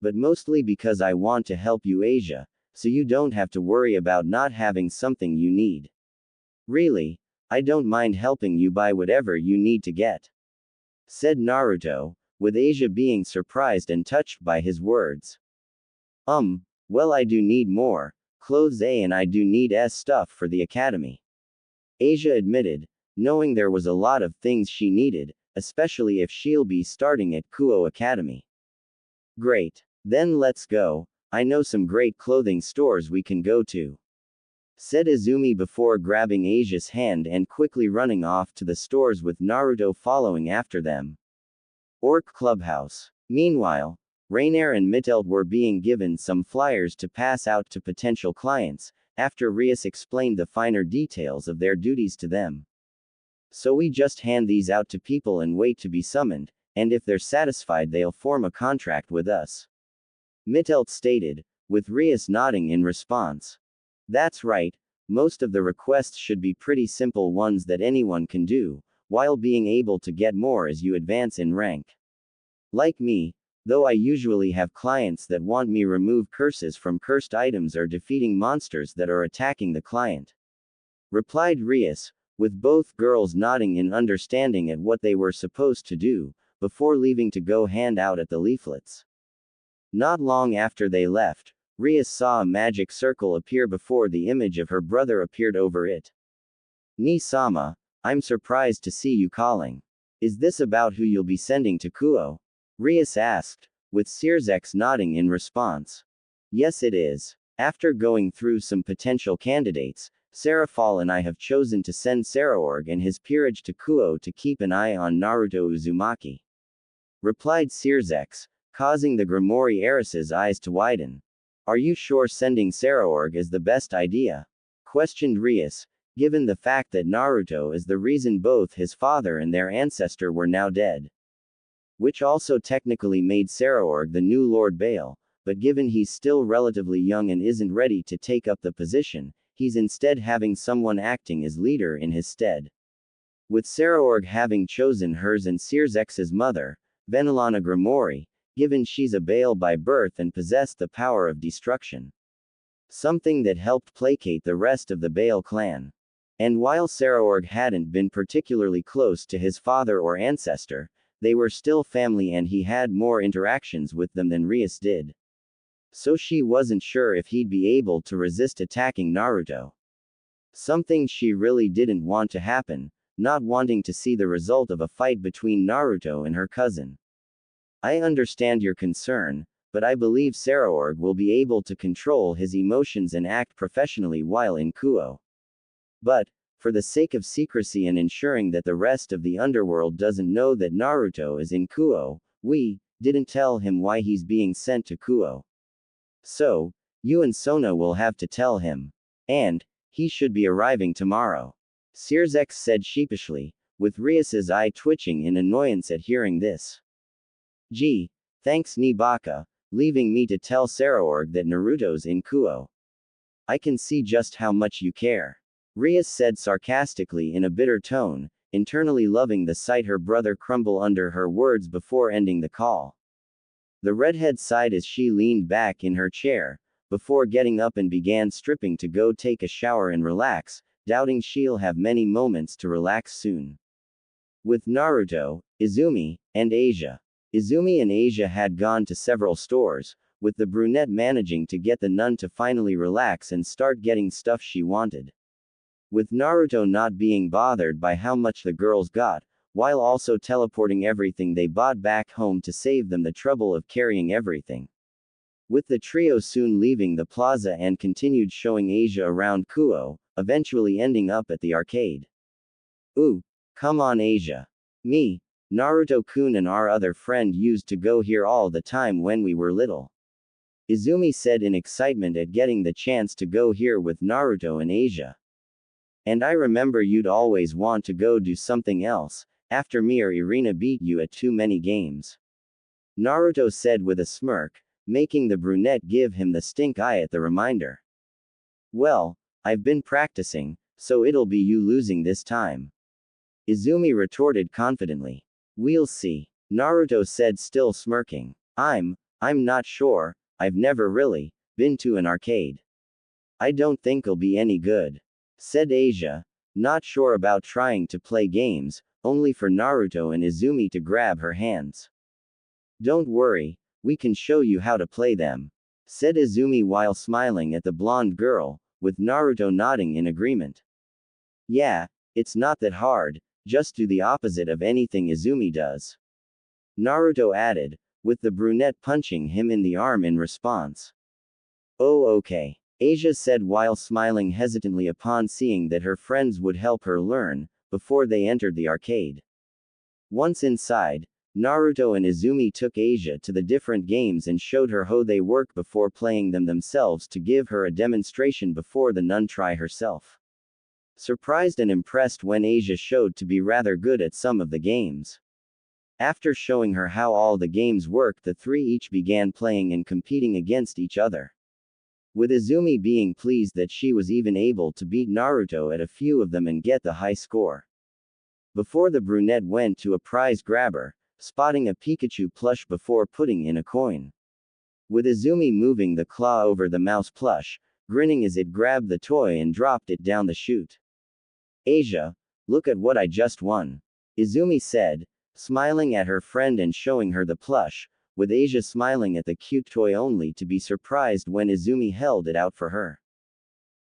But mostly because I want to help you Asia, so you don't have to worry about not having something you need. Really, I don't mind helping you buy whatever you need to get. Said Naruto, with Asia being surprised and touched by his words. Well I do need more clothes and I do need stuff for the academy. Asia admitted, knowing there was a lot of things she needed, especially if she'll be starting at Kuo Academy. Great. Then let's go, I know some great clothing stores we can go to. Said Izumi before grabbing Asia's hand and quickly running off to the stores with Naruto following after them. Orc Clubhouse. Meanwhile, Rainier and Mittelt were being given some flyers to pass out to potential clients, after Rias explained the finer details of their duties to them. So we just hand these out to people and wait to be summoned, and if they're satisfied they'll form a contract with us. Mittelt stated, with Rias nodding in response. That's right, most of the requests should be pretty simple ones that anyone can do, while being able to get more as you advance in rank. Like me, though I usually have clients that want me remove curses from cursed items or defeating monsters that are attacking the client. Replied Rias, with both girls nodding in understanding at what they were supposed to do, before leaving to go hand out at the leaflets. Not long after they left, Rias saw a magic circle appear before the image of her brother appeared over it. Ni-sama, I'm surprised to see you calling. Is this about who you'll be sending to Kuo? Rias asked, with Sirzex nodding in response. Yes it is. After going through some potential candidates, Seraphal and I have chosen to send Saraorg and his peerage to Kuo to keep an eye on Naruto Uzumaki. Replied Sirzex, causing the Grimoire heiress's eyes to widen. Are you sure sending Saraorg is the best idea? Questioned Rias, given the fact that Naruto is the reason both his father and their ancestor were now dead. Which also technically made Saraorg the new Lord Baal, but given he's still relatively young and isn't ready to take up the position, he's instead having someone acting as leader in his stead. With Saraorg having chosen hers and Sirzex's mother, Venelana Grimoire, given she's a Baal by birth and possessed the power of destruction. Something that helped placate the rest of the Baal clan. And while Saraorg hadn't been particularly close to his father or ancestor, they were still family and he had more interactions with them than Rias did. So she wasn't sure if he'd be able to resist attacking Naruto. Something she really didn't want to happen, not wanting to see the result of a fight between Naruto and her cousin. I understand your concern, but I believe Saraorg will be able to control his emotions and act professionally while in Kuo. But, for the sake of secrecy and ensuring that the rest of the underworld doesn't know that Naruto is in Kuo, we didn't tell him why he's being sent to Kuo. So, you and Sona will have to tell him. And, he should be arriving tomorrow. Sirzex said sheepishly, with Rias's eye twitching in annoyance at hearing this. Gee, thanks Nibaka, leaving me to tell Saraorg that Naruto's in Kuo. I can see just how much you care. Rias said sarcastically in a bitter tone, internally loving the sight her brother crumble under her words before ending the call. The redhead sighed as she leaned back in her chair, before getting up and began stripping to go take a shower and relax, doubting she'll have many moments to relax soon. With Naruto, Izumi, and Asia. Izumi and Asia had gone to several stores, with the brunette managing to get the nun to finally relax and start getting stuff she wanted. With Naruto not being bothered by how much the girls got, while also teleporting everything they bought back home to save them the trouble of carrying everything. With the trio soon leaving the plaza and continued showing Asia around Kuo, eventually ending up at the arcade. Ooh, come on Asia. Me, Naruto-kun and our other friend used to go here all the time when we were little. Izumi said in excitement at getting the chance to go here with Naruto and Asia. And I remember you'd always want to go do something else, after me or Irina beat you at too many games. Naruto said with a smirk, making the brunette give him the stink eye at the reminder. Well, I've been practicing, so it'll be you losing this time. Izumi retorted confidently. We'll see. Naruto said still smirking. I'm not sure, I've never really been to an arcade. I don't think it'll be any good. Said Asia, not sure about trying to play games, only for Naruto and Izumi to grab her hands. Don't worry, we can show you how to play them. Said Izumi while smiling at the blonde girl, with Naruto nodding in agreement. Yeah, it's not that hard, just do the opposite of anything Izumi does. Naruto added, with the brunette punching him in the arm in response. Oh okay, Asia said while smiling hesitantly upon seeing that her friends would help her learn, before they entered the arcade. Once inside, Naruto and Izumi took Asia to the different games and showed her how they work before playing them themselves to give her a demonstration before the nun try herself. Surprised and impressed when Asia showed to be rather good at some of the games. After showing her how all the games worked, the three each began playing and competing against each other. With Izumi being pleased that she was even able to beat Naruto at a few of them and get the high score. Before the brunette went to a prize grabber, spotting a Pikachu plush before putting in a coin. With Izumi moving the claw over the mouse plush, grinning as it grabbed the toy and dropped it down the chute. Asia, look at what I just won. Izumi said, smiling at her friend and showing her the plush, with Asia smiling at the cute toy only to be surprised when Izumi held it out for her.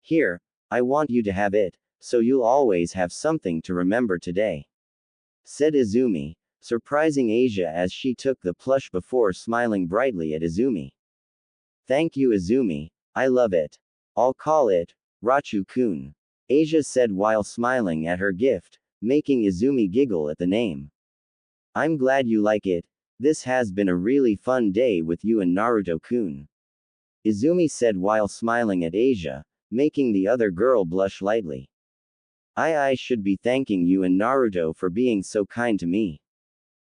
Here, I want you to have it, so you'll always have something to remember today. Said Izumi, surprising Asia as she took the plush before smiling brightly at Izumi. Thank you Izumi, I love it. I'll call it, Rachu-kun. Asia said while smiling at her gift, making Izumi giggle at the name. I'm glad you like it, this has been a really fun day with you and Naruto-kun. Izumi said while smiling at Asia, making the other girl blush lightly. I should be thanking you and Naruto for being so kind to me.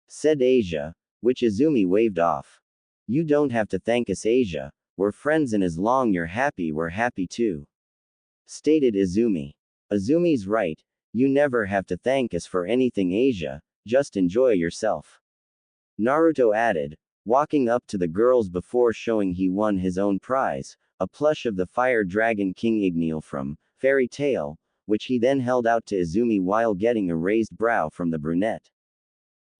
Said Asia, which Izumi waved off. You don't have to thank us Asia, we're friends and as long you're happy we're happy too. Stated Izumi. Izumi's right, you never have to thank us for anything Asia, just enjoy yourself. Naruto added, walking up to the girls before showing he won his own prize, a plush of the Fire Dragon King Igneel from Fairy Tail, which he then held out to Izumi while getting a raised brow from the brunette.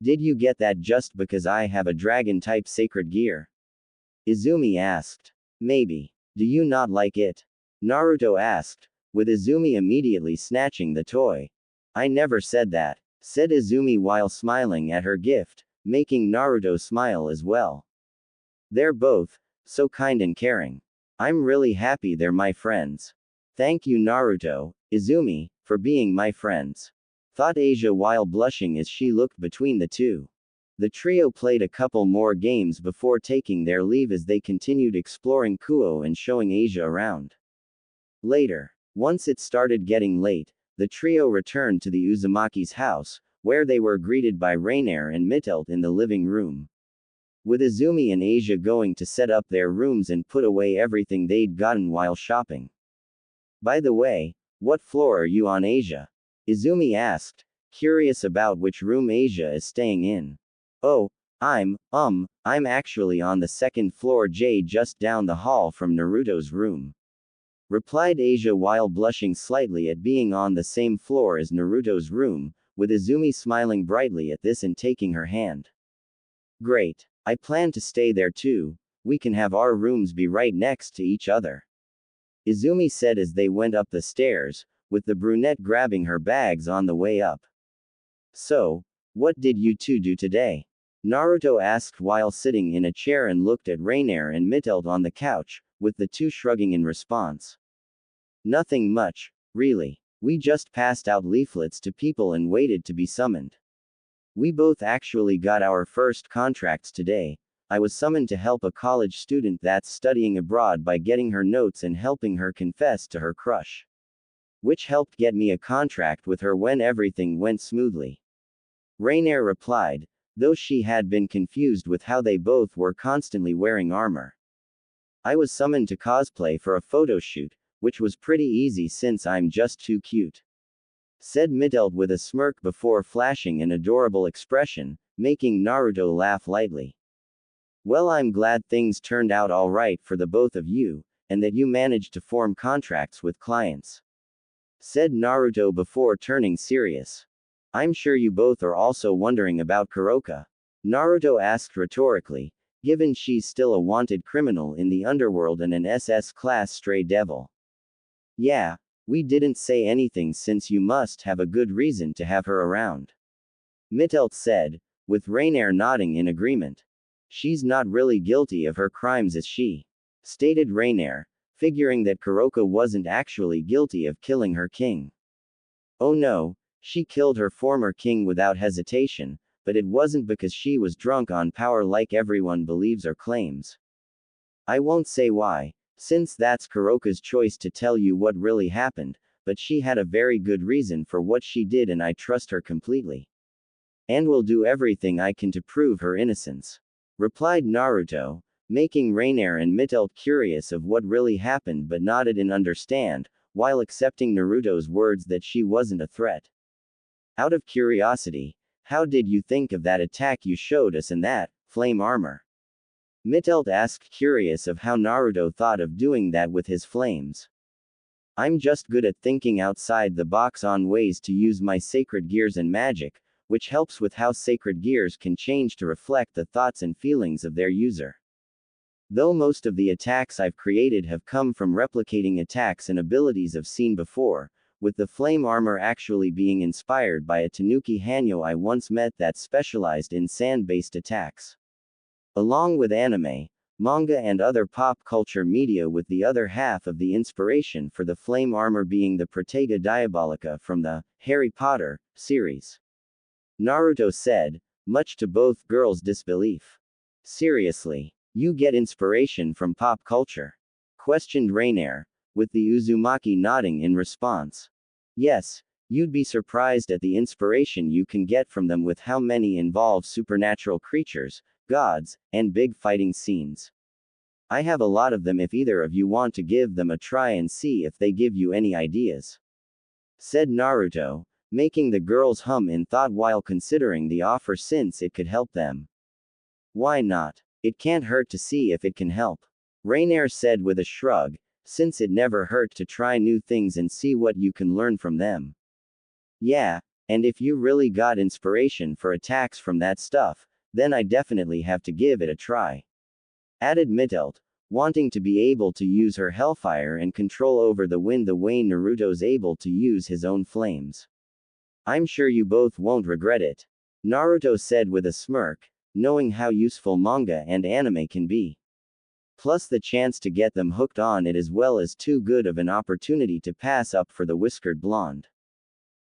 Did you get that just because I have a dragon-type sacred gear? Izumi asked. Maybe. Do you not like it? Naruto asked, with Izumi immediately snatching the toy. I never said that, said Izumi while smiling at her gift, making Naruto smile as well. They're both so kind and caring. I'm really happy they're my friends. Thank you Naruto, Izumi, for being my friends. Thought Asia while blushing as she looked between the two. The trio played a couple more games before taking their leave as they continued exploring Kuo and showing Asia around. Later, once it started getting late, the trio returned to the Uzumaki's house, where they were greeted by Rainier and Mittelt in the living room, with Izumi and Asia going to set up their rooms and put away everything they'd gotten while shopping. By the way, what floor are you on, Asia? Izumi asked, curious about which room Asia is staying in. Oh, I'm actually on the second floor, J, just down the hall from Naruto's room, replied Asia while blushing slightly at being on the same floor as Naruto's room, with Izumi smiling brightly at this and taking her hand. Great. I plan to stay there too, we can have our rooms be right next to each other, Izumi said as they went up the stairs, with the brunette grabbing her bags on the way up. So, what did you two do today? Naruto asked while sitting in a chair and looked at Rainier and Mittelt on the couch, with the two shrugging in response. Nothing much, really. We just passed out leaflets to people and waited to be summoned. We both actually got our first contracts today. I was summoned to help a college student that's studying abroad by getting her notes and helping her confess to her crush, which helped get me a contract with her when everything went smoothly, Rainier replied, though she had been confused with how they both were constantly wearing armor. I was summoned to cosplay for a photo shoot, which was pretty easy since I'm just too cute, said Mittelt with a smirk before flashing an adorable expression, making Naruto laugh lightly. Well, I'm glad things turned out alright for the both of you, and that you managed to form contracts with clients, said Naruto before turning serious. I'm sure you both are also wondering about Kuroka, Naruto asked rhetorically, given she's still a wanted criminal in the underworld and an SS-class stray devil. Yeah, we didn't say anything since you must have a good reason to have her around, Mittelt said, with Rainier nodding in agreement. She's not really guilty of her crimes, is she? Stated Rainier, figuring that Kuroka wasn't actually guilty of killing her king. Oh no, she killed her former king without hesitation, but it wasn't because she was drunk on power like everyone believes or claims. I won't say why, since that's Kuroka's choice to tell you what really happened, but she had a very good reason for what she did and I trust her completely, and will do everything I can to prove her innocence, replied Naruto, making Rainier and Mittelt curious of what really happened but nodded in understand, while accepting Naruto's words that she wasn't a threat. Out of curiosity, how did you think of that attack you showed us in that flame armor? Mittelt asked, curious of how Naruto thought of doing that with his flames. I'm just good at thinking outside the box on ways to use my sacred gears and magic, which helps with how sacred gears can change to reflect the thoughts and feelings of their user. Though most of the attacks I've created have come from replicating attacks and abilities I've seen before, with the flame armor actually being inspired by a Tanuki Hanyo I once met that specialized in sand-based attacks, along with anime, manga and other pop culture media, with the other half of the inspiration for the flame armor being the Protega Diabolica from the Harry Potter series, Naruto said, much to both girls' disbelief. Seriously, you get inspiration from pop culture? Questioned Rainier, with the Uzumaki nodding in response. Yes, you'd be surprised at the inspiration you can get from them, with how many involve supernatural creatures, gods, and big fighting scenes. I have a lot of them if either of you want to give them a try and see if they give you any ideas, said Naruto, making the girls hum in thought while considering the offer since it could help them. Why not? It can't hurt to see if it can help, Rainier said with a shrug, since it never hurt to try new things and see what you can learn from them. Yeah, and if you really got inspiration for attacks from that stuff, then I definitely have to give it a try, added Mittelt, wanting to be able to use her hellfire and control over the wind the way Naruto's able to use his own flames. I'm sure you both won't regret it, Naruto said with a smirk, knowing how useful manga and anime can be. Plus the chance to get them hooked on it, as well as too good of an opportunity to pass up for the whiskered blonde.